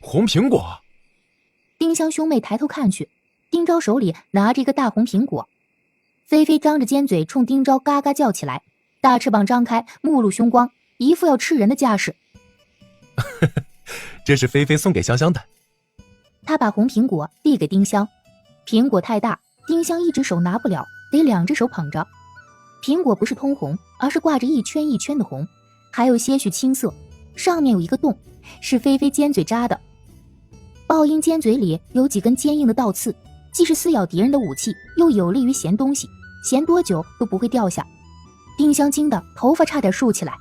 Speaker 4: 红苹果！
Speaker 2: 丁香兄妹抬头看去，丁昭手里拿着一个大红苹果。菲菲张着尖嘴冲丁昭嘎嘎叫起来，大翅膀张开，目露凶光，一副要吃人的架势。
Speaker 4: 这是菲菲送给香香的。
Speaker 2: 他把红苹果递给丁香，苹果太大，丁香一只手拿不了，得2只手捧着。苹果不是通红，而是挂着一圈一圈的红，还有些许青色，上面有一个洞，是菲菲尖嘴扎的。豹鹰尖嘴里有几根坚硬的倒刺，既是撕咬敌人的武器，又有利于衔东西，衔多久都不会掉下。丁香惊得头发差点竖起来，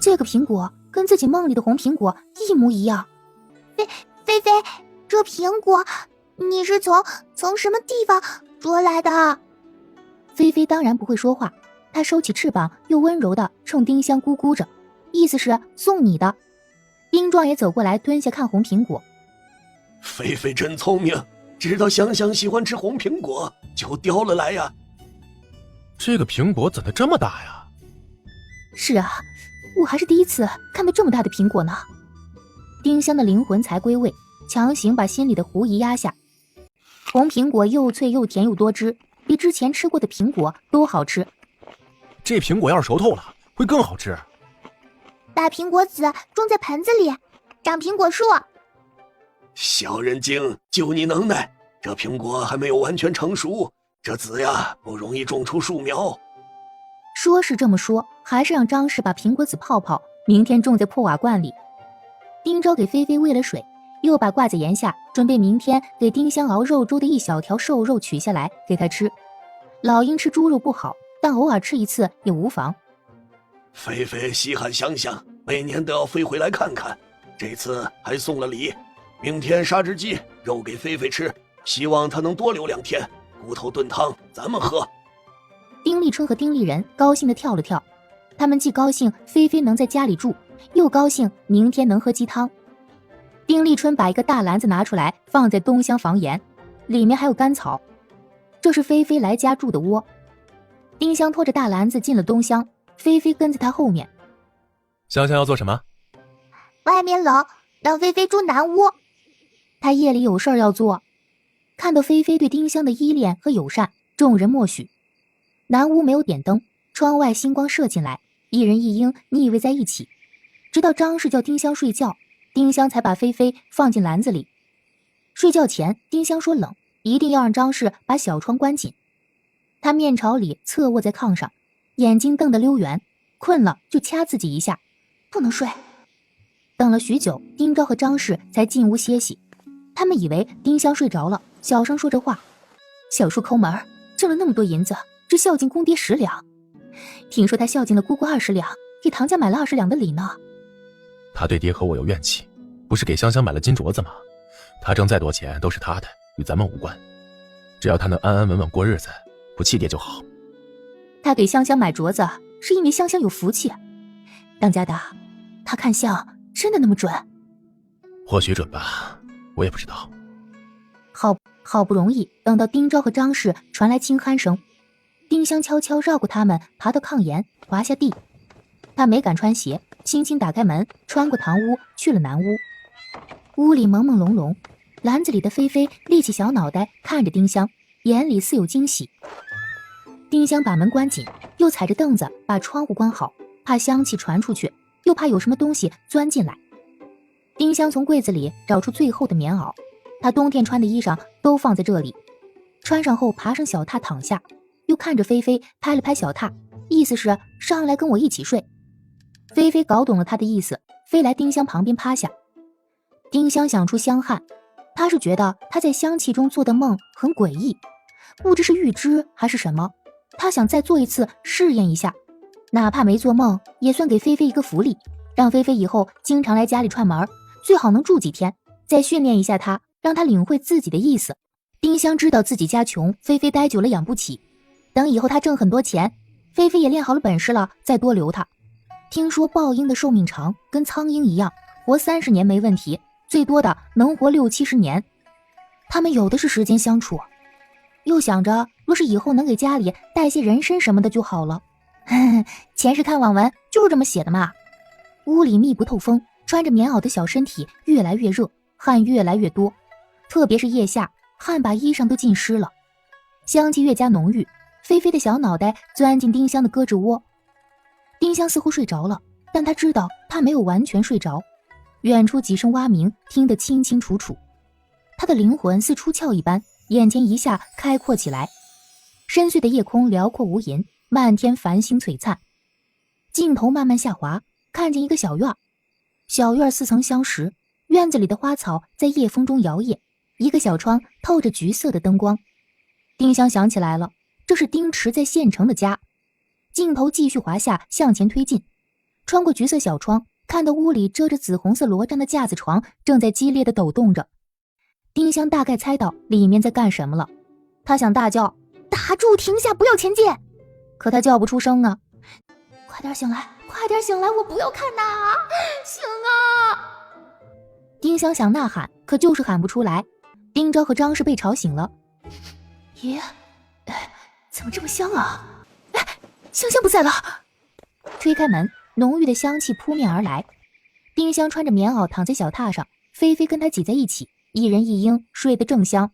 Speaker 2: 这个苹果跟自己梦里的红苹果一模一样。
Speaker 3: 菲菲，这苹果你是从什么地方捉来的？
Speaker 2: 菲菲当然不会说话，她收起翅膀，又温柔地冲丁香咕咕着，意思是送你的。丁壮也走过来吞下看红苹果。
Speaker 5: 菲菲真聪明，知道香香喜欢吃红苹果，就叼了来呀。
Speaker 4: 这个苹果怎么这么大呀？
Speaker 2: 是啊，我还是第一次看到这么大的苹果呢。丁香的灵魂才归位，强行把心里的狐疑压下。红苹果又脆又甜又多汁，比之前吃过的苹果都好吃。
Speaker 4: 这苹果要是熟透了，会更好吃。
Speaker 3: 把苹果籽种在盆子里，长苹果树。
Speaker 5: 小人精，就你能耐，这苹果还没有完全成熟，这籽呀不容易种出树苗。
Speaker 2: 说是这么说，还是让张氏把苹果籽泡泡，明天种在破瓦罐里。丁昭给菲菲喂了水，又把挂在檐下准备明天给丁香熬肉粥的一小条瘦肉取下来给她吃。老鹰吃猪肉不好，但偶尔吃一次也无妨。
Speaker 5: 菲菲稀罕香香，每年都要飞回来看看，这次还送了礼。明天杀只鸡，肉给菲菲吃，希望她能多留2天，骨头炖汤咱们喝。
Speaker 2: 丁立春和丁立人高兴地跳了跳，他们既高兴菲菲能在家里住，又高兴明天能喝鸡汤。丁立春把一个大篮子拿出来放在东厢房檐，里面还有干草，这是菲菲来家住的窝。丁香拖着大篮子进了东厢，菲菲跟在他后面。
Speaker 4: 香香要做什么？
Speaker 3: 外面冷，让菲菲住南屋。
Speaker 2: 他夜里有事要做。看到菲菲对丁香的依恋和友善，众人默许。南屋没有点灯，窗外星光射进来，一人一鹰腻味在一起。直到张氏叫丁香睡觉，丁香才把菲菲放进篮子里。睡觉前，丁香说冷，一定要让张氏把小窗关紧。他面朝里侧卧在炕上，眼睛瞪得溜圆，困了就掐自己一下，不能睡。等了许久，丁昭和张氏才进屋歇息。他们以为丁香睡着了，小声说着话。小叔抠门，挣了那么多银子，只孝敬公爹10两。听说他孝敬了姑姑20两，给唐家买了20两的礼呢。
Speaker 4: 他对爹和我有怨气，不是给香香买了金镯子吗？他挣再多钱都是他的，与咱们无关。只要他能安安稳稳过日子，不气爹就好。
Speaker 2: 他给香香买镯子，是因为香香有福气。当家的，他看相真的那么准？
Speaker 4: 或许准吧，我也不知道。
Speaker 2: 好不容易等到丁昭和张氏传来轻鼾声，丁香悄悄绕过他们，爬到炕沿，滑下地。他没敢穿鞋，轻轻打开门，穿过堂屋，去了南屋。屋里朦朦胧胧，篮子里的菲菲立起小脑袋看着丁香，眼里似有惊喜。丁香把门关紧，又踩着凳子把窗户关好，怕香气传出去，又怕有什么东西钻进来。丁香从柜子里找出最厚的棉袄，她冬天穿的衣裳都放在这里。穿上后爬上小榻躺下，又看着菲菲拍了拍小榻，意思是上来跟我一起睡。菲菲搞懂了他的意思，飞来丁香旁边趴下。丁香想出香汗，她是觉得她在香气中做的梦很诡异，不知是预知还是什么，她想再做一次试验一下，哪怕没做梦也算给菲菲一个福利，让菲菲以后经常来家里串门，最好能住几天，再训练一下她，让她领会自己的意思。丁香知道自己家穷，菲菲待久了养不起，等以后她挣很多钱，菲菲也练好了本事了，再多留她。听说豹鹰的寿命长，跟苍鹰一样，活30年没问题，最多的能活60-70年。他们有的是时间相处。又想着，若是以后能给家里带些人参什么的就好了。前世看网文就是这么写的嘛。屋里密不透风，穿着棉袄的小身体越来越热，汗越来越多，特别是腋下，汗把衣裳都浸湿了。香气越加浓郁，菲菲的小脑袋钻进丁香的胳肢窝。丁香似乎睡着了，但他知道他没有完全睡着。远处几声蛙鸣听得清清楚楚，他的灵魂似出窍一般，眼前一下开阔起来。深邃的夜空辽阔无垠，漫天繁星璀璨。镜头慢慢下滑，看见一个小院，小院似曾相识，院子里的花草在夜风中摇曳，一个小窗透着橘色的灯光。丁香想起来了，这是丁池在县城的家。镜头继续滑下，向前推进，穿过橘色小窗，看到屋里遮着紫红色罗帐的架子床正在激烈的抖动着。丁香大概猜到里面在干什么了，他想大叫：打住，停下，不要前进！可他叫不出声啊。快点醒来，快点醒来，我不要看呐！醒啊！丁香想呐喊，可就是喊不出来。丁昭和张氏被吵醒了。咦，怎么这么香啊？香香不在了。推开门，浓郁的香气扑面而来。丁香穿着棉袄躺在小榻上，菲菲跟她挤在一起，一人一鹰，睡得正香。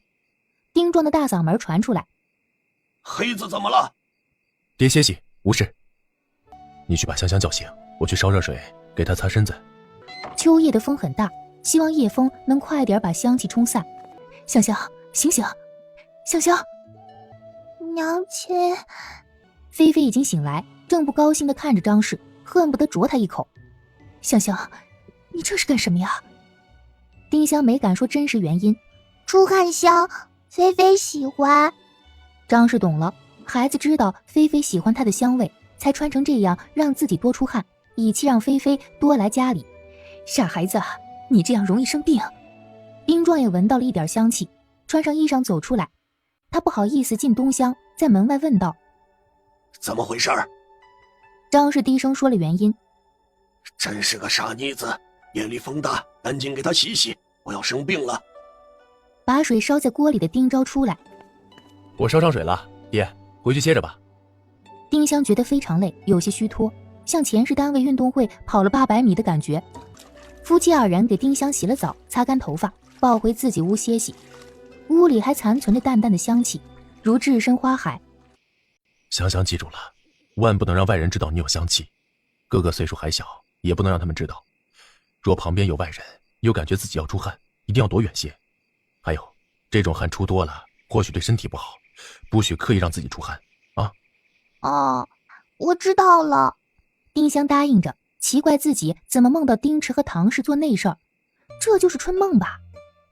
Speaker 2: 丁壮的大嗓门传出来：
Speaker 5: 黑子怎么了？
Speaker 4: 爹歇息，无事。你去把香香叫醒，我去烧热水给她擦身子。
Speaker 2: 秋夜的风很大，希望夜风能快点把香气冲散。香香，醒醒！香香，
Speaker 3: 娘亲。
Speaker 2: 菲菲已经醒来，正不高兴地看着张氏，恨不得啄他一口。香香，你这是干什么呀？丁香没敢说真实原因。
Speaker 3: 出汗香，菲菲喜欢。
Speaker 2: 张氏懂了，孩子知道菲菲喜欢他的香味，才穿成这样让自己多出汗，以期让菲菲多来家里。傻孩子，你这样容易生病。丁壮也闻到了一点香气，穿上衣裳走出来。他不好意思进东厢，在门外问道：
Speaker 5: 怎么回事？
Speaker 2: 张氏低声说了原因。
Speaker 5: 真是个傻妮子，夜里风大，赶紧给她洗洗，我要生病了。
Speaker 2: 把水烧在锅里的丁昭出来：
Speaker 4: 我烧上水了，爹，回去歇着吧。
Speaker 2: 丁香觉得非常累，有些虚脱，像前世单位运动会跑了800米的感觉。夫妻二人给丁香洗了澡，擦干头发，抱回自己屋歇息。屋里还残存着淡淡的香气，如置身花海。
Speaker 4: 香香记住了，万不能让外人知道你有香气。哥哥岁数还小，也不能让他们知道。若旁边有外人，又感觉自己要出汗，一定要躲远些。还有，这种汗出多了，或许对身体不好，不许刻意让自己出汗啊。
Speaker 3: 哦，我知道了。
Speaker 2: 丁香答应着，奇怪自己怎么梦到丁池和唐氏做那事儿，这就是春梦吧？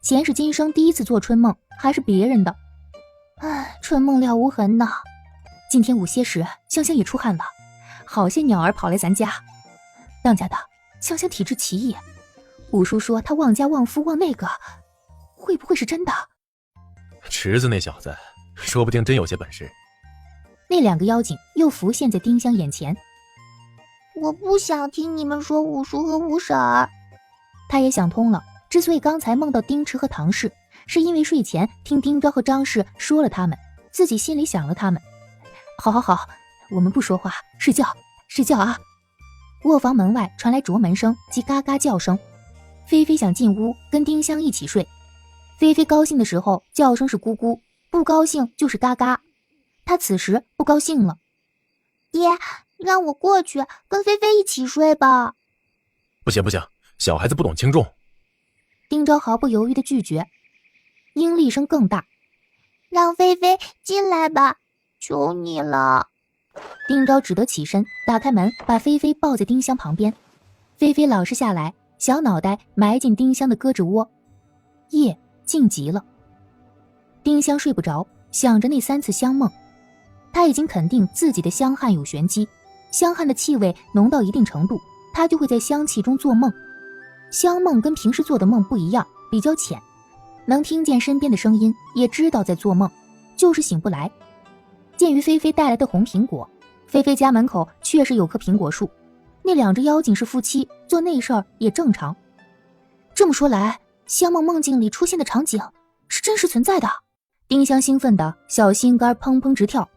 Speaker 2: 前世今生第一次做春梦，还是别人的。唉，春梦了无痕呐。今天午歇时，香香也出汗了，好些鸟儿跑来咱家。当家的，香香体质奇异，五叔说她忘家忘夫忘那个，会不会是真的？
Speaker 4: 池子那小子，说不定真有些本事。
Speaker 2: 那2个妖精又浮现在丁香眼前。
Speaker 3: 我不想听你们说五叔和五婶儿。
Speaker 2: 他也想通了，之所以刚才梦到丁池和唐氏，是因为睡前听丁昭和张氏说了他们，自己心里想了他们。好，我们不说话，睡觉啊！卧房门外传来啄门声及嘎嘎叫声。菲菲想进屋跟丁香一起睡。菲菲高兴的时候叫声是咕咕，不高兴就是嘎嘎。她此时不高兴了。
Speaker 3: 爹，让我过去跟菲菲一起睡吧。
Speaker 4: 不行，小孩子不懂轻重。
Speaker 2: 丁昭毫不犹豫地拒绝。鹰厉声更大：
Speaker 3: 让菲菲进来吧，求你了。
Speaker 2: 丁昭只得起身，打开门，把菲菲抱在丁香旁边。菲菲老实下来，小脑袋埋进丁香的胳肢窝。夜静极了，丁香睡不着，想着那3次香梦。他已经肯定自己的香汗有玄机，香汗的气味浓到一定程度，他就会在香气中做梦。香梦跟平时做的梦不一样，比较浅，能听见身边的声音，也知道在做梦，就是醒不来。鉴于菲菲带来的红苹果，菲菲家门口确实有棵苹果树，那2只妖精是夫妻，做那事儿也正常。这么说来，香梦梦境里出现的场景是真实存在的。丁香兴奋的小心肝砰砰直跳，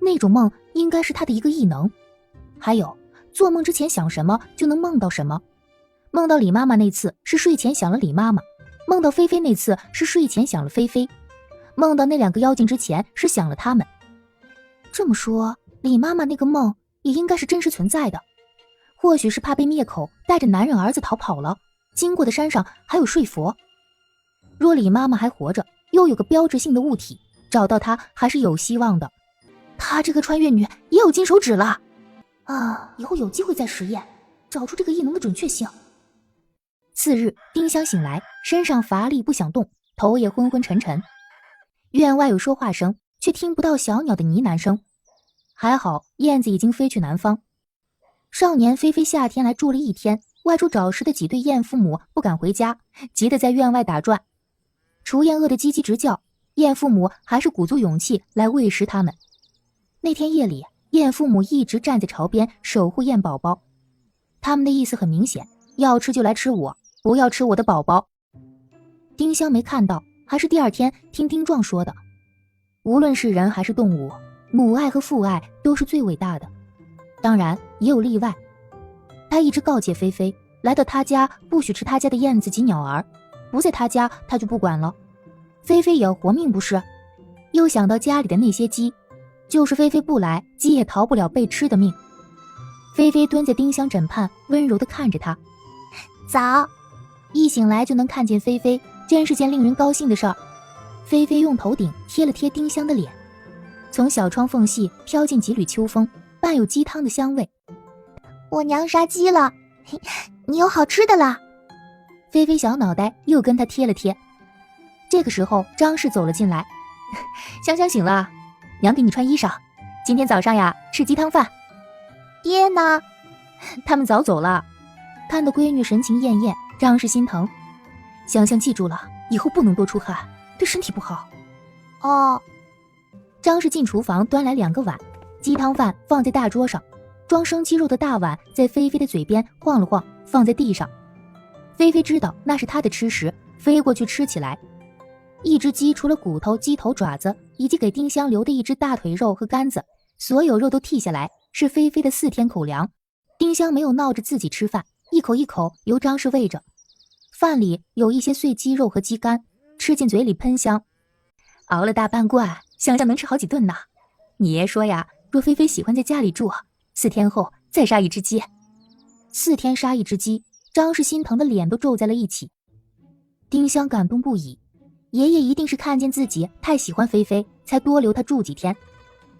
Speaker 2: 那种梦应该是他的一个异能。还有，做梦之前想什么就能梦到什么。梦到李妈妈那次是睡前想了李妈妈，梦到菲菲那次是睡前想了菲菲，梦到那2个妖精之前是想了他们。这么说，李妈妈那个梦也应该是真实存在的。或许是怕被灭口，带着男人儿子逃跑了，经过的山上还有睡佛。若李妈妈还活着，又有个标志性的物体，找到她还是有希望的。她这个穿越女也有金手指了啊！以后有机会再实验，找出这个异能的准确性。次日，丁香醒来，身上乏力不想动，头也昏昏沉沉。院外有说话声，却听不到小鸟的呢喃声。还好燕子已经飞去南方。少年菲菲夏天来住了一天，外出找食的几对燕父母不敢回家，急得在院外打转。雏燕饿得叽叽直叫，燕父母还是鼓足勇气来喂食它们。那天夜里，燕父母一直站在巢边守护燕宝宝，他们的意思很明显，要吃就来吃我，不要吃我的宝宝。丁香没看到，还是第二天听丁壮说的。无论是人还是动物，母爱和父爱都是最伟大的，当然也有例外。他一直告诫菲菲，来到他家不许吃他家的燕子及鸟儿，不在他家他就不管了。菲菲也要活命不是？又想到家里的那些鸡，就是菲菲不来，鸡也逃不了被吃的命。菲菲蹲在丁香枕畔，温柔地看着她。
Speaker 3: 早。
Speaker 2: 一醒来就能看见菲菲，真是件令人高兴的事儿。菲菲用头顶贴了贴丁香的脸，从小窗缝隙飘进几缕秋风，伴有鸡汤的香味。
Speaker 3: 我娘杀鸡了，你有好吃的了。
Speaker 2: 菲菲小脑袋又跟她贴了贴。这个时候张氏走了进来。香香醒了，娘给你穿衣裳，今天早上呀吃鸡汤饭。
Speaker 3: 爹呢？
Speaker 2: 他们早走了。看到闺女神情艳艳，张氏心疼。香香记住了，以后不能多出汗，对身体不好。
Speaker 3: 哦。
Speaker 2: 张氏进厨房端来2个碗，鸡汤饭放在大桌上，装生鸡肉的大碗在菲菲的嘴边晃了晃，放在地上。菲菲知道那是她的吃食，飞过去吃起来。一只鸡除了骨头、鸡头、爪子，以及给丁香留的一只大腿肉和肝子，所有肉都剔下来，是菲菲的4天口粮。丁香没有闹着自己吃饭，一口一口由张氏喂着。饭里有一些碎鸡肉和鸡肝，吃进嘴里喷香。熬了大半罐，香香能吃好几顿呢。你爷说呀，若菲菲喜欢在家里住，4天后再杀一只鸡。4天杀一只鸡，张氏心疼的脸都皱在了一起。丁香感动不已，爷爷一定是看见自己太喜欢菲菲，才多留她住几天。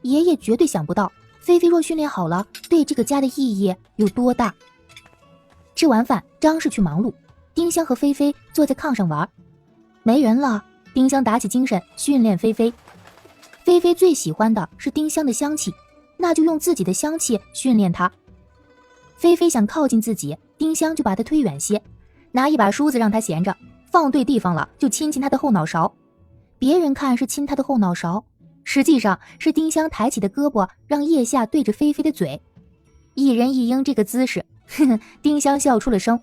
Speaker 2: 爷爷绝对想不到，菲菲若训练好了，对这个家的意义有多大。吃完饭，张氏去忙碌，丁香和菲菲坐在炕上玩。没人了，丁香打起精神训练菲菲。菲菲最喜欢的是丁香的香气，那就用自己的香气训练她。菲菲想靠近自己，丁香就把她推远些，拿一把梳子让她闲着，放对地方了就亲亲她的后脑勺。别人看是亲她的后脑勺，实际上是丁香抬起的胳膊让腋下对着菲菲的嘴。一人一鹰这个姿势，丁香笑出了声。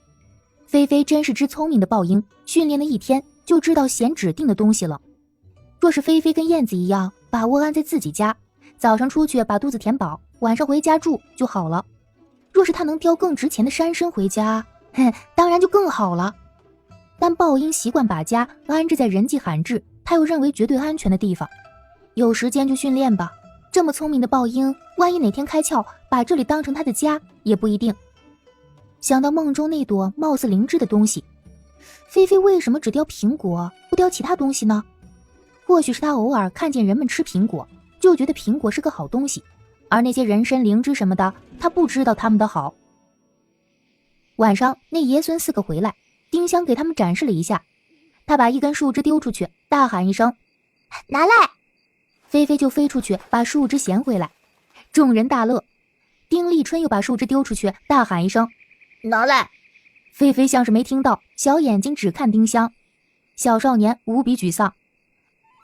Speaker 2: 菲菲真是只聪明的豹鹰，训练了1天就知道衔指定的东西了。若是菲菲跟燕子一样把窝安在自己家，早上出去把肚子填饱，晚上回家住就好了。若是她能叼更值钱的山参回家，当然就更好了。但豹鹰习惯把家安置在人迹罕至，他又认为绝对安全的地方。有时间就训练吧，这么聪明的豹鹰，万一哪天开窍，把这里当成他的家也不一定。想到梦中那朵貌似灵芝的东西，菲菲为什么只叼苹果不叼其他东西呢？或许是他偶尔看见人们吃苹果，就觉得苹果是个好东西，而那些人参灵芝什么的，他不知道他们的好。晚上那爷孙4个回来，丁香给他们展示了一下，他把一根树枝丢出去，大喊一声拿来，菲菲就飞出去把树枝衔回来，众人大乐。丁立春又把树枝丢出去，大喊一声拿来，菲菲像是没听到，小眼睛只看丁香。小少年无比沮丧，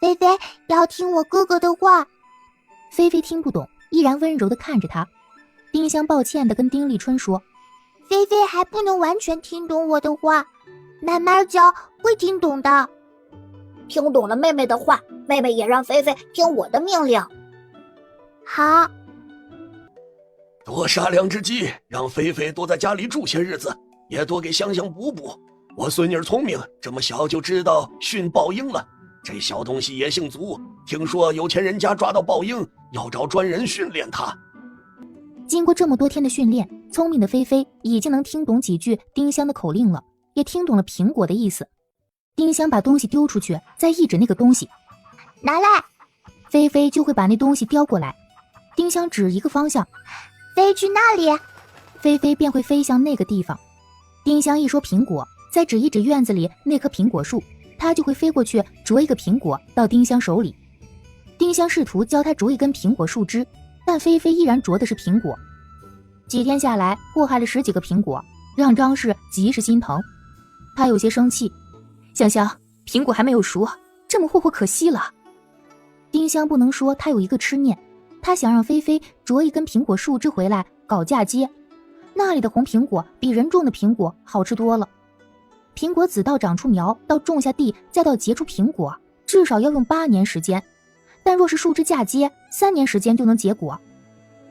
Speaker 3: 菲菲要听我哥哥的话。
Speaker 2: 菲菲听不懂，依然温柔地看着他。丁香抱歉地跟丁立春说，
Speaker 3: 菲菲还不能完全听懂我的话，慢慢教会听懂的。
Speaker 6: 听懂了妹妹的话，妹妹也让菲菲听我的命令。
Speaker 3: 好。
Speaker 5: 多杀2只鸡，让菲菲多在家里住些日子，也多给香香补补。我孙女聪明，这么小就知道训豹鹰了。这小东西野性足，听说有钱人家抓到豹鹰，要找专人训练它。
Speaker 2: 经过这么多天的训练，聪明的菲菲已经能听懂几句丁香的口令了，也听懂了苹果的意思。丁香把东西丢出去，再一指那个东西，
Speaker 3: 拿来，
Speaker 2: 菲菲就会把那东西叼过来。丁香指一个方向，
Speaker 3: 飞去那里，
Speaker 2: 菲菲便会飞向那个地方。丁香一说苹果，再指一指院子里那棵苹果树，它就会飞过去啄一个苹果到丁香手里。丁香试图教它啄一根苹果树枝，但菲菲依然啄的是苹果。几天下来，祸害了10几个苹果，让张氏极是心疼。他有些生气，香香，苹果还没有熟，这么霍霍可惜了。丁香不能说他有一个痴念，他想让菲菲啄一根苹果树枝回来搞嫁接，那里的红苹果比人种的苹果好吃多了。苹果籽到长出苗，到种下地，再到结出苹果，至少要用8年时间，但若是树枝嫁接，3年时间就能结果。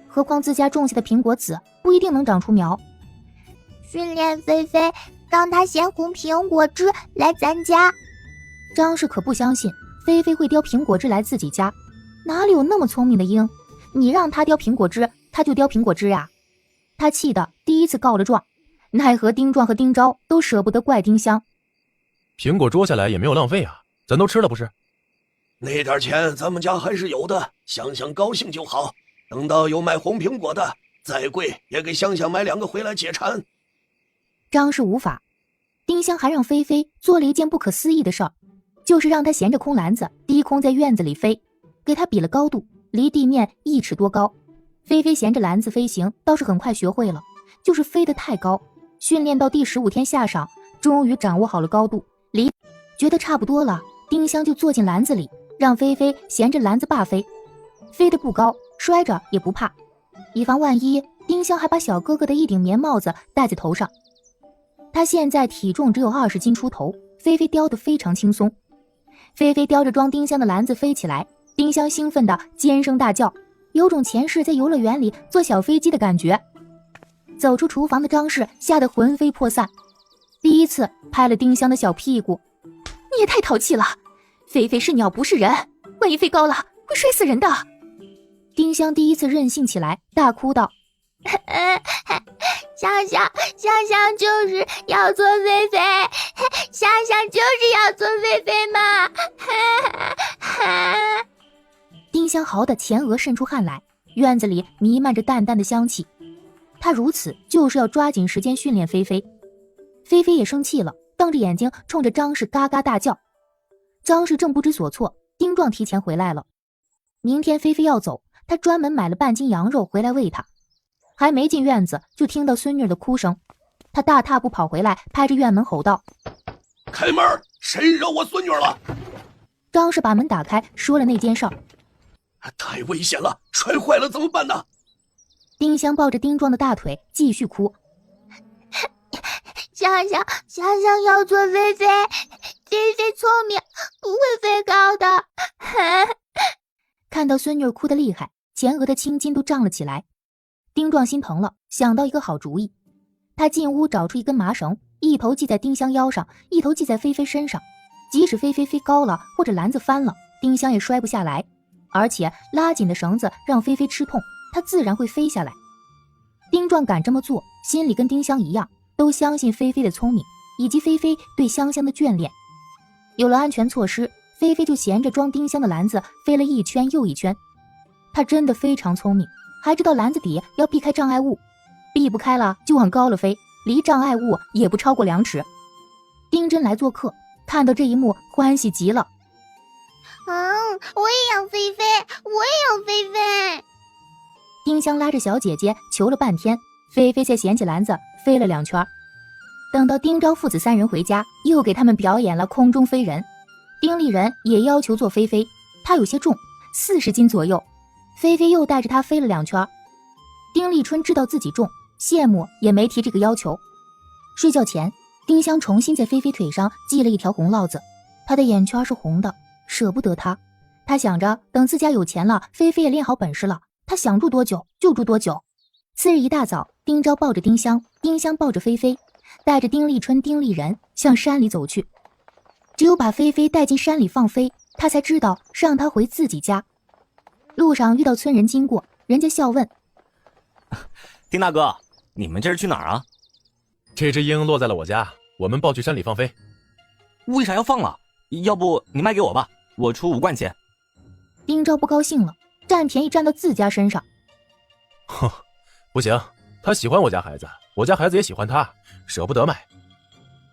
Speaker 2: 何况自家种下的苹果籽不一定能长出苗。
Speaker 3: 训练菲菲，让她先红苹果汁来咱家。
Speaker 2: 张氏可不相信菲菲会叼苹果汁来自己家，哪里有那么聪明的鹰？你让他叼苹果汁，他就叼苹果汁呀。他气得第一次告了状，奈何丁壮和丁昭都舍不得怪丁香。
Speaker 4: 苹果捉下来也没有浪费啊，咱都吃了不是？
Speaker 5: 那点钱咱们家还是有的，香香高兴就好。等到有卖红苹果的，再贵也给香香买2个回来解馋。
Speaker 2: 张氏无法，丁香还让菲菲做了一件不可思议的事儿，就是让她衔着空篮子低空在院子里飞，给她比了高度，离地面1尺多高。菲菲衔着篮子飞行倒是很快学会了，就是飞得太高，训练到第15天下晌，终于掌握好了高度，觉得差不多了，丁香就坐进篮子里，让菲菲衔着篮子罢飞。飞得不高，摔着也不怕，以防万一，丁香还把小哥哥的一顶棉帽子戴在头上。他现在体重只有20斤出头，菲菲叼得非常轻松。菲菲叼着装丁香的篮子飞起来，丁香兴奋地尖声大叫，有种前世在游乐园里坐小飞机的感觉。走出厨房的张氏吓得魂飞魄散，第一次拍了丁香的小屁股。你也太淘气了，菲菲是鸟不是人，万一飞高了会摔死人的。丁香第一次任性起来，大哭道：
Speaker 3: 香香就是要做菲菲，香香就是要做菲菲嘛。
Speaker 2: 丁香嚎得前额渗出汗来，院子里弥漫着淡淡的香气。她如此就是要抓紧时间训练菲菲。菲菲也生气了，瞪着眼睛冲着张氏嘎嘎大叫。张氏正不知所措，丁壮提前回来了。明天菲菲要走，他专门买了半斤羊肉回来喂她。还没进院子，就听到孙女的哭声。他大踏步跑回来，拍着院门吼道：
Speaker 5: 开门！谁惹我孙女了？
Speaker 2: 张氏把门打开，说了那件事儿。
Speaker 5: 太危险了，摔坏了怎么办呢？
Speaker 2: 丁香抱着丁壮的大腿继续哭。
Speaker 3: 香香要做菲菲，菲菲聪明，不会飞高的。
Speaker 2: 看到孙女哭得厉害，前额的青筋都胀了起来。丁壮心疼了，想到一个好主意。他进屋找出一根麻绳，一头系在丁香腰上，一头系在菲菲身上。即使菲菲飞高了或者篮子翻了，丁香也摔不下来。而且拉紧的绳子让菲菲吃痛，她自然会飞下来。丁壮敢这么做，心里跟丁香一样，都相信菲菲的聪明，以及菲菲对香香的眷恋。有了安全措施，菲菲就衔着装丁香的篮子飞了一圈又一圈。她真的非常聪明，还知道篮子底要避开障碍物，避不开了就往高了飞，离障碍物也不超过2尺。丁真来做客，看到这一幕欢喜极了。
Speaker 3: 我也要菲菲，我也要菲菲。
Speaker 2: 丁香拉着小姐姐求了半天，菲菲才捡起篮子飞了2圈。等到丁昭父子3人回家，又给他们表演了空中飞人。丁立人也要求做菲菲，他有些重，40斤左右。菲菲又带着他飞了2圈。丁立春知道自己重，羡慕也没提这个要求。睡觉前，丁香重新在菲菲腿上系了一条红烙子，她的眼圈是红的，舍不得她。她想着等自家有钱了，菲菲也练好本事了，她想住多久就住多久。次日一大早，丁昭抱着丁香，丁香抱着菲菲，带着丁立春、丁立人向山里走去。只有把菲菲带进山里放飞，他才知道是让她回自己家。路上遇到村人经过，人家笑问：
Speaker 9: 丁大哥，你们这是去哪儿啊？
Speaker 4: 这只鹰落在了我家，我们抱去山里放飞。
Speaker 9: 为啥要放了？要不你卖给我吧，我出5贯钱。
Speaker 2: 丁昭不高兴了，占便宜占到自家身上，
Speaker 4: 哼，不行，他喜欢我家孩子，我家孩子也喜欢他，舍不得卖。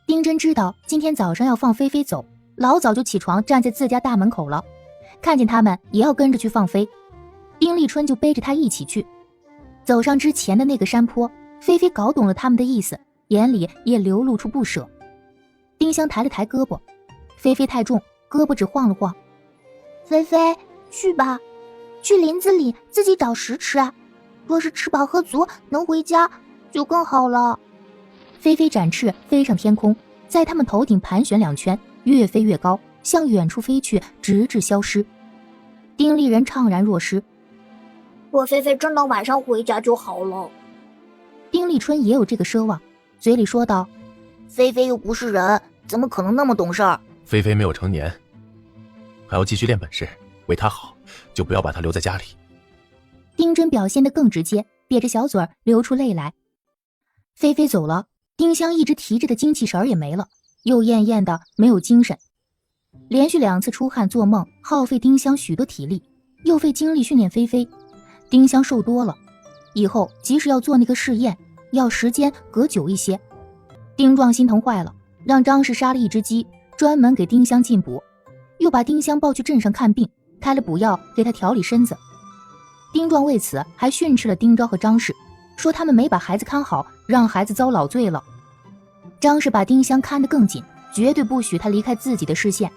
Speaker 2: 丁真知道今天早上要放菲菲走，老早就起床站在自家大门口了，看见他们也要跟着去放飞。丁立春就背着他一起去。走上之前的那个山坡，菲菲搞懂了他们的意思，眼里也流露出不舍。丁香抬了抬胳膊，菲菲太重，胳膊只晃了晃。
Speaker 3: 菲菲，去吧，去林子里自己找食吃啊，若是吃饱喝足能回家就更好了。
Speaker 2: 菲菲展翅飞上天空，在他们头顶盘旋2圈，越飞越高，向远处飞去，直至消失。丁立人怅然若失，
Speaker 3: 若菲菲真能晚上回家就好了。
Speaker 2: 丁立春也有这个奢望，嘴里说道：
Speaker 6: 菲菲又不是人，怎么可能那么懂事儿？
Speaker 4: 菲菲没有成年，还要继续练本事，为她好，就不要把她留在家里。
Speaker 2: 丁真表现得更直接，瘪着小嘴流出泪来。菲菲走了，丁香一直提着的精气神也没了，又艳艳的没有精神。连续2次出汗做梦，耗费丁香许多体力，又费精力训练菲菲。丁香瘦多了，以后即使要做那个试验，要时间隔久一些。丁壮心疼坏了，让张氏杀了1只鸡，专门给丁香进补，又把丁香抱去镇上看病，开了补药给她调理身子。丁壮为此还训斥了丁昭和张氏，说他们没把孩子看好，让孩子遭老罪了。张氏把丁香看得更紧，绝对不许她离开自己的视线。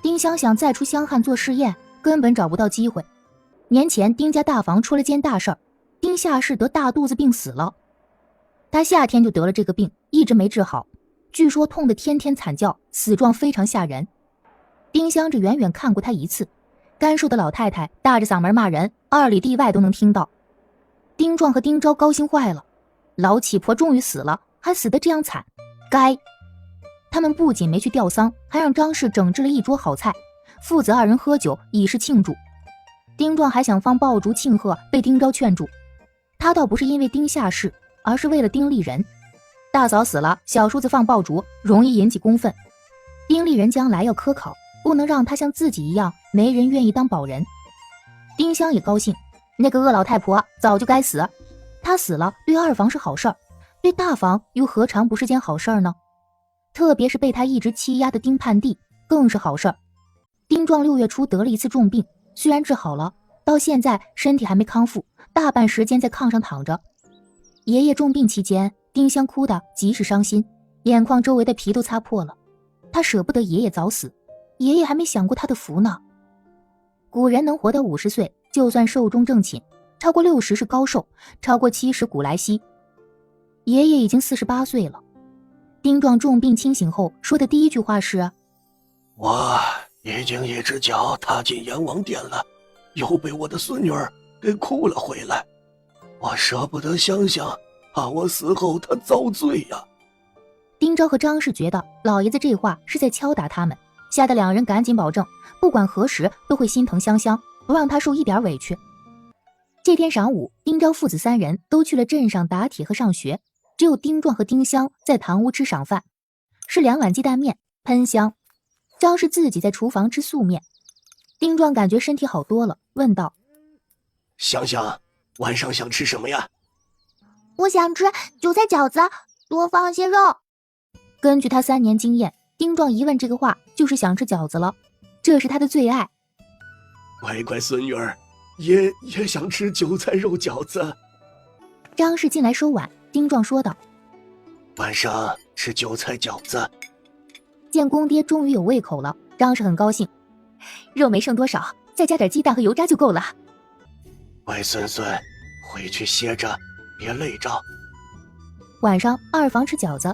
Speaker 2: 丁香想再出香汗做试验，根本找不到机会。年前丁家大房出了件大事儿，丁夏氏得大肚子病死了。他夏天就得了这个病，一直没治好，据说痛得天天惨叫，死状非常吓人。丁香只远远看过他1次，干瘦的老太太大着嗓门骂人，2里地外都能听到。丁壮和丁昭高兴坏了，老乞婆终于死了，还死得这样惨，该。他们不仅没去吊丧，还让张氏整治了1桌好菜，父子2人喝酒以示庆祝。丁壮还想放爆竹庆贺，被丁昭劝住。他倒不是因为丁夏氏，而是为了丁立人。大嫂死了，小叔子放爆竹容易引起公愤。丁立人将来要科考，不能让他像自己一样没人愿意当保人。丁香也高兴，那个恶老太婆早就该死，她死了对2房是好事儿，对大房又何尝不是件好事儿呢？特别是被他一直欺压的丁盼地更是好事儿。丁壮6月初得了1次重病，虽然治好了，到现在身体还没康复，大半时间在炕上躺着。爷爷重病期间，丁香哭得极是伤心，眼眶周围的皮都擦破了。他舍不得爷爷早死，爷爷还没享过他的福呢。古人能活到50岁，就算寿终正寝，超过60是高寿，超过70古来稀。爷爷已经48岁了。丁壮重病清醒后说的第1句话是：
Speaker 5: 我已经1只脚踏进阎王殿了，又被我的孙女儿给哭了回来，我舍不得香香，怕我死后她遭罪呀。
Speaker 2: 丁昭和张氏觉得老爷子这话是在敲打他们，吓得2人赶紧保证，不管何时都会心疼香香，不让她受一点委屈。这天晌午，丁昭父子3人都去了镇上打铁和上学，只有丁壮和丁香在堂屋吃晌饭，是2碗鸡蛋面，喷香。张氏自己在厨房吃素面。丁壮感觉身体好多了，问道：
Speaker 5: 香香，晚上想吃什么呀？
Speaker 3: 我想吃韭菜饺子，多放些肉。
Speaker 2: 根据他3年经验，丁壮一问这个话就是想吃饺子了，这是他的最爱。
Speaker 5: 乖乖孙女儿，也想吃韭菜肉饺子。
Speaker 2: 张氏进来收碗，丁壮说道：
Speaker 5: 晚上吃韭菜饺子。
Speaker 2: 见公爹终于有胃口了，张氏很高兴。肉没剩多少，再加点鸡蛋和油渣就够了。
Speaker 5: 乖孙孙，回去歇着，别累着。
Speaker 2: 晚上2房吃饺子，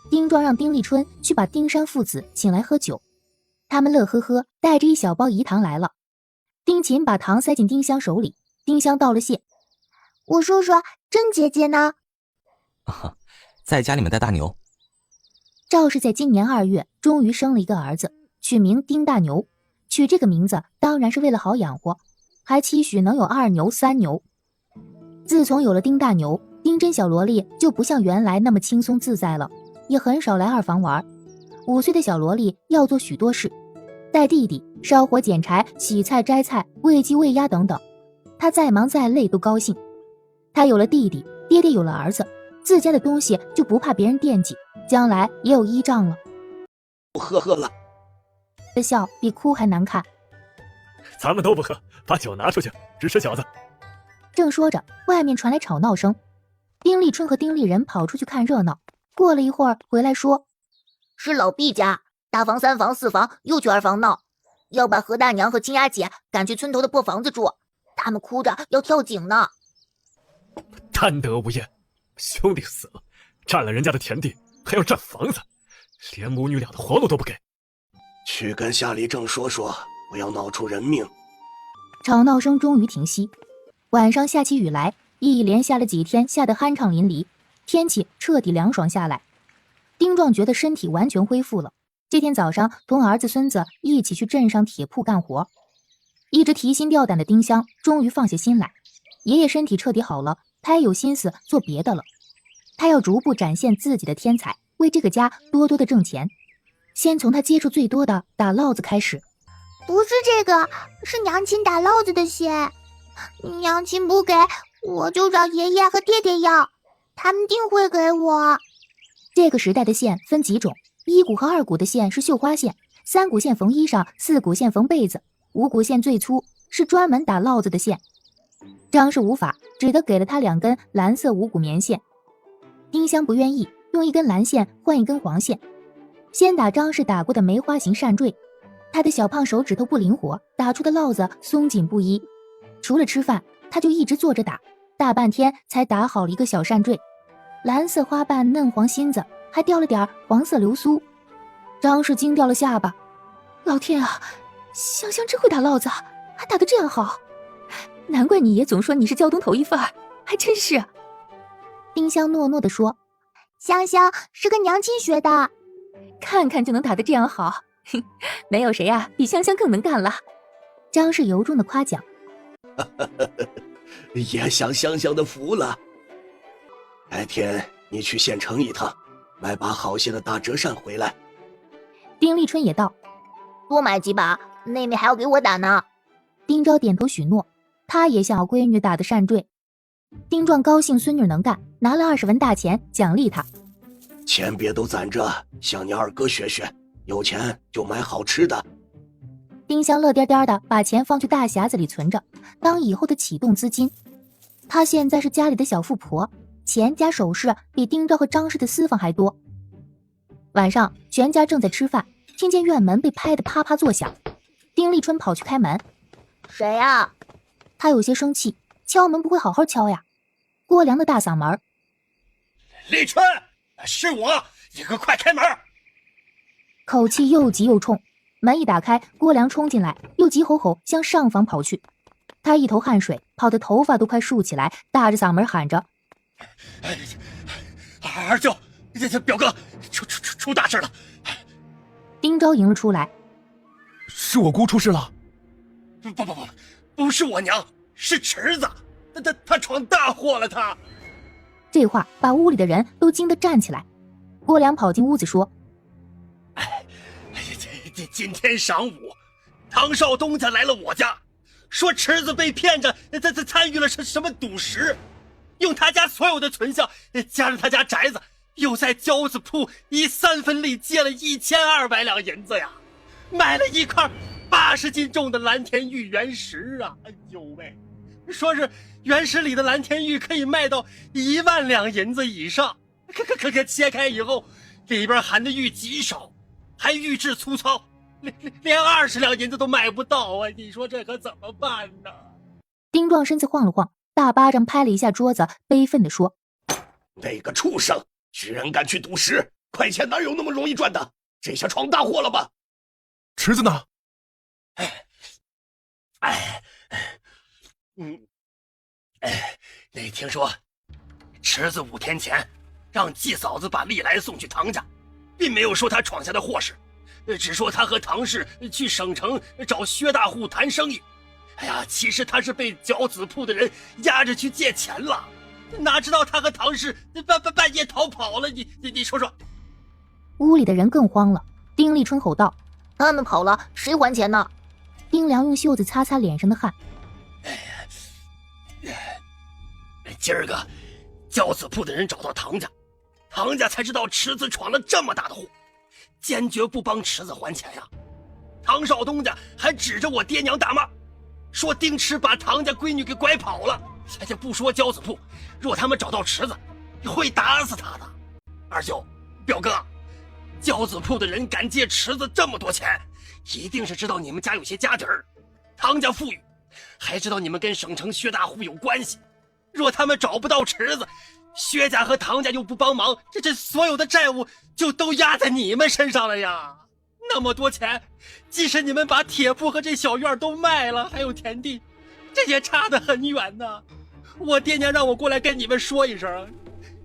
Speaker 2: 丁壮让丁立春去把丁山父子请来喝酒，他们乐呵呵带着1小包饴糖来了。丁琴把糖塞进丁香手里，丁香道了谢：
Speaker 3: 我说说甄姐姐呢？
Speaker 9: 在家里面带大牛。
Speaker 2: 赵氏在今年2月终于生了一个儿子，取名丁大牛。取这个名字当然是为了好养活，还期许能有2牛3牛。自从有了丁大牛，丁真小萝莉就不像原来那么轻松自在了，也很少来2房玩。5岁的小萝莉要做许多事，带弟弟烧火捡柴、洗菜摘菜、喂鸡喂鸭等等，她再忙再累都高兴。他有了弟弟，爹爹有了儿子，自家的东西就不怕别人惦记，将来也有依仗了。
Speaker 5: 不喝了。
Speaker 2: 的笑比哭还难看。
Speaker 8: 咱们都不喝，把酒拿出去，只吃饺子。
Speaker 2: 正说着，外面传来吵闹声。丁立春和丁立人跑出去看热闹，过了一会儿回来说：“
Speaker 6: 是老毕家大房、3房、4房又去2房闹，要把何大娘和青丫姐赶去村头的破房子住，他们哭着要跳井呢。”
Speaker 8: 贪得无厌，兄弟死了，占了人家的田地，还要占房子，连母女俩的活路都不给。
Speaker 5: 去跟夏立正说说，不要闹出人命。
Speaker 2: 吵闹声终于停息。晚上下起雨来，一连下了几天，下得酣畅淋漓，天气彻底凉爽下来。丁壮觉得身体完全恢复了。这天早上同儿子孙子一起去镇上铁铺干活，一直提心吊胆的丁香终于放下心来。爷爷身体彻底好了，他也有心思做别的了。他要逐步展现自己的天才，为这个家多多的挣钱。先从他接触最多的打烙子开始。
Speaker 3: 不是这个，是娘亲打烙子的线。娘亲不给，我就找爷爷和爹爹要，他们定会给我。
Speaker 2: 这个时代的线分几种，1股和2股的线是绣花线，3股线缝衣裳，4股线缝被子，5股线最粗，是专门打烙子的线。张氏无法，只得给了他2根蓝色5股棉线。丁香不愿意，用1根蓝线换1根黄线，先打张氏打过的梅花形扇坠。他的小胖手指头不灵活，打出的烙子松紧不一。除了吃饭，他就一直坐着打，大半天才打好了1个小扇坠。蓝色花瓣嫩黄芯子，还掉了点黄色流苏。张氏惊掉了下巴，老天啊，香香真会打烙子，还打得这样好，难怪你爷总说你是胶东头一份儿，还真是。丁香诺诺地说：“
Speaker 3: 香香是跟娘亲学的，
Speaker 2: 看看就能打得这样好，没有谁比香香更能干了。”张氏由衷的夸奖。
Speaker 5: 也享香香的福了。改天你去县城一趟，买把好些的大折扇回来。
Speaker 2: 丁立春也道：“
Speaker 6: 多买几把，妹妹还要给我打呢。”
Speaker 2: 丁昭点头许诺，他也想要闺女打的扇坠。丁壮高兴孙女能干，拿了20文大钱奖励他。
Speaker 5: 钱别都攒着，向你二哥学学，有钱就买好吃的。
Speaker 2: 丁香乐颠颠的把钱放去大匣子里存着，当以后的启动资金。她现在是家里的小富婆，钱加首饰比丁昭和张氏的私房还多。晚上全家正在吃饭，听见院门被拍得啪啪作响。丁立春跑去开门。
Speaker 6: 谁呀？
Speaker 2: 他有些生气，敲门不会好好敲呀。郭良的大嗓门：“
Speaker 10: 立春，是我，你可快开门！”
Speaker 2: 口气又急又冲。门一打开，郭良冲进来，又急吼吼向上房跑去。他一头汗水，跑得头发都快竖起来，大着嗓门喊着：“
Speaker 10: 二舅，表哥，出大事了！”
Speaker 2: 丁昭迎了出来：“
Speaker 4: 是我姑出事了。”“
Speaker 10: 不是我娘，是池子，他闯大祸了。他。”
Speaker 2: 这话把屋里的人都惊得站起来。郭良跑进屋子说：“
Speaker 10: 今天晌午，唐少东家来了我家，说池子被骗着，他参与了什么赌石，用他家所有的存项，加上他家宅子，又在交子铺以3分利借了1200两银子呀，买了一块80斤重的蓝田玉原石啊！哎呦喂，说是原石里的蓝田玉可以卖到1万两银子以上，可切开以后，里边含的玉极少，还玉质粗糙。连20两银子都买不到啊！你说这可怎么办呢？
Speaker 2: 丁壮身子晃了晃，大巴掌拍了一下桌子，悲愤地说：“
Speaker 5: 那个畜生居然敢去赌石，快钱哪有那么容易赚的？这下闯大祸了吧？”
Speaker 4: 池子呢？
Speaker 10: 那听说池子5天前让季嫂子把丽来送去唐家，并没有说他闯下的祸事。只说他和唐氏去省城找薛大户谈生意，哎呀，其实他是被饺子铺的人压着去借钱了，哪知道他和唐氏半夜逃跑了。你说说。
Speaker 2: 屋里的人更慌了。丁立春吼道：“
Speaker 6: 他们跑了，谁还钱呢？”
Speaker 2: 丁良用袖子擦擦脸上的汗：“
Speaker 5: 今儿个交子铺的人找到唐家，唐家才知道池子闯了这么大的祸，坚决不帮池子还钱呀。唐少东家还指着我爹娘大骂，说丁池把唐家闺女给拐跑了。而且不说交子铺，若他们找到池子，会打死他的。二舅，表哥，交子铺的人敢借池子这么多钱，一定是知道你们家有些家底儿，唐家富裕，还知道你们跟省城薛大户有关系。若他们找不到池子，薛家和唐家又不帮忙，这所有的债务就都压在你们身上了呀！那么多钱，即使你们把铁铺和这小院都卖了，还有田地，这也差得很远呢。我爹娘让我过来跟你们说一声，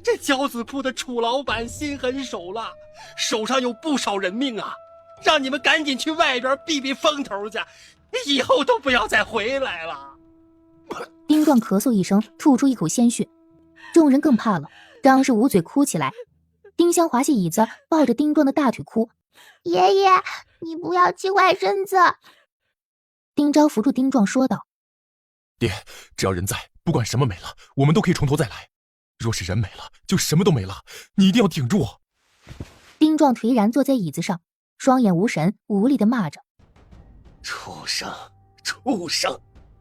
Speaker 5: 这交子铺的楚老板心狠手辣，手上有不少人命啊，让你们赶紧去外边避避风头去，以后都不要再回来了。
Speaker 2: 丁壮咳嗽一声，吐出一口鲜血，众人更怕了，张氏捂嘴哭起来。丁香滑下椅子，抱着丁壮的大腿哭：“
Speaker 3: 爷爷，你不要气坏身子。”
Speaker 2: 丁昭扶住丁壮说道：“
Speaker 4: 爹，只要人在，不管什么没了，我们都可以从头再来。若是人没了，就什么都没了，你一定要顶住。”
Speaker 2: 丁壮颓然坐在椅子上，双眼无神，无力地骂着：“
Speaker 5: 畜生，畜生！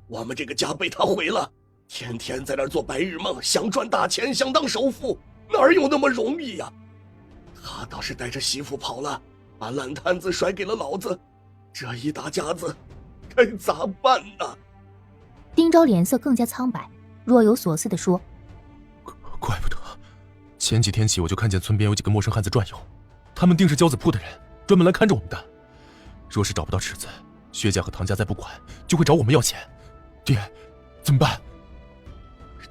Speaker 5: 我们这个家被他毁了，天天在那儿做白日梦，想赚大钱，想当首富，哪有那么容易呀？他倒是带着媳妇跑了，把烂摊子甩给了老子，这一大家子该咋办呢？”
Speaker 2: 丁昭脸色更加苍白，若有所思地说：“
Speaker 4: 怪不得，前几天起我就看见村边有几个陌生汉子转悠，他们定是交子铺的人，专门来看着我们的。若是找不到池子，薛家和唐家再不管，就会找我们要钱。爹，怎么办？”“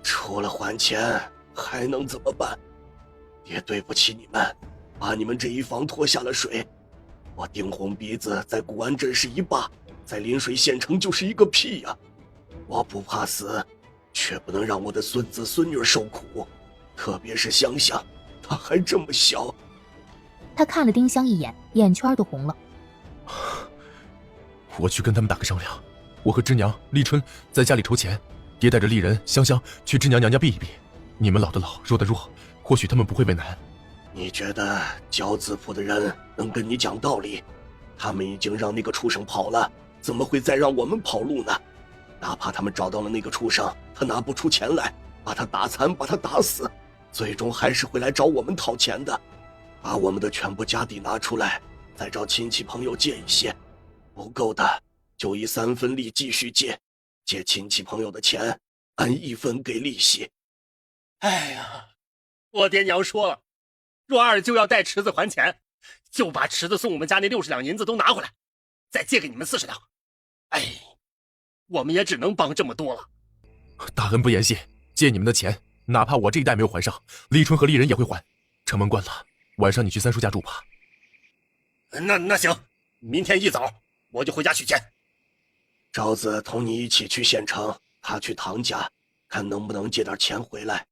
Speaker 5: 除了还钱，还能怎么办？爹对不起你们，把你们这一房拖下了水。我丁红鼻子在古安镇是一霸，在临水县城就是一个屁呀！我不怕死，却不能让我的孙子孙女受苦，特别是香香，她还这么小。”
Speaker 2: 他看了丁香一眼，眼圈都红了。
Speaker 4: “我去跟他们打个商量，我和芝娘、立春在家里筹钱，爹带着丽人、香香去芝娘娘家避一避。你们老的老，弱的弱，或许他们不会为难。”“
Speaker 5: 你觉得交子铺的人能跟你讲道理？他们已经让那个畜生跑了，怎么会再让我们跑路呢？哪怕他们找到了那个畜生，他拿不出钱来，把他打残，把他打死，最终还是会来找我们讨钱的。把我们的全部家底拿出来，再找亲戚朋友借一些，不够的就以3分利继续借，借亲戚朋友的钱按1分给利息。”“哎呀，我爹娘说了，若二舅要带池子还钱，就把池子送我们家那60两银子都拿回来，再借给你们40两。哎，我们也只能帮这么多了。”“
Speaker 4: 大恩不言谢，借你们的钱，哪怕我这一代没有还上，立春和丽人也会还。城门关了，晚上你去三叔家住吧。”“那行，明天一早我就回家取钱。”“
Speaker 5: 昭子同你一起去县城，他去唐家，看能不能借点钱回来。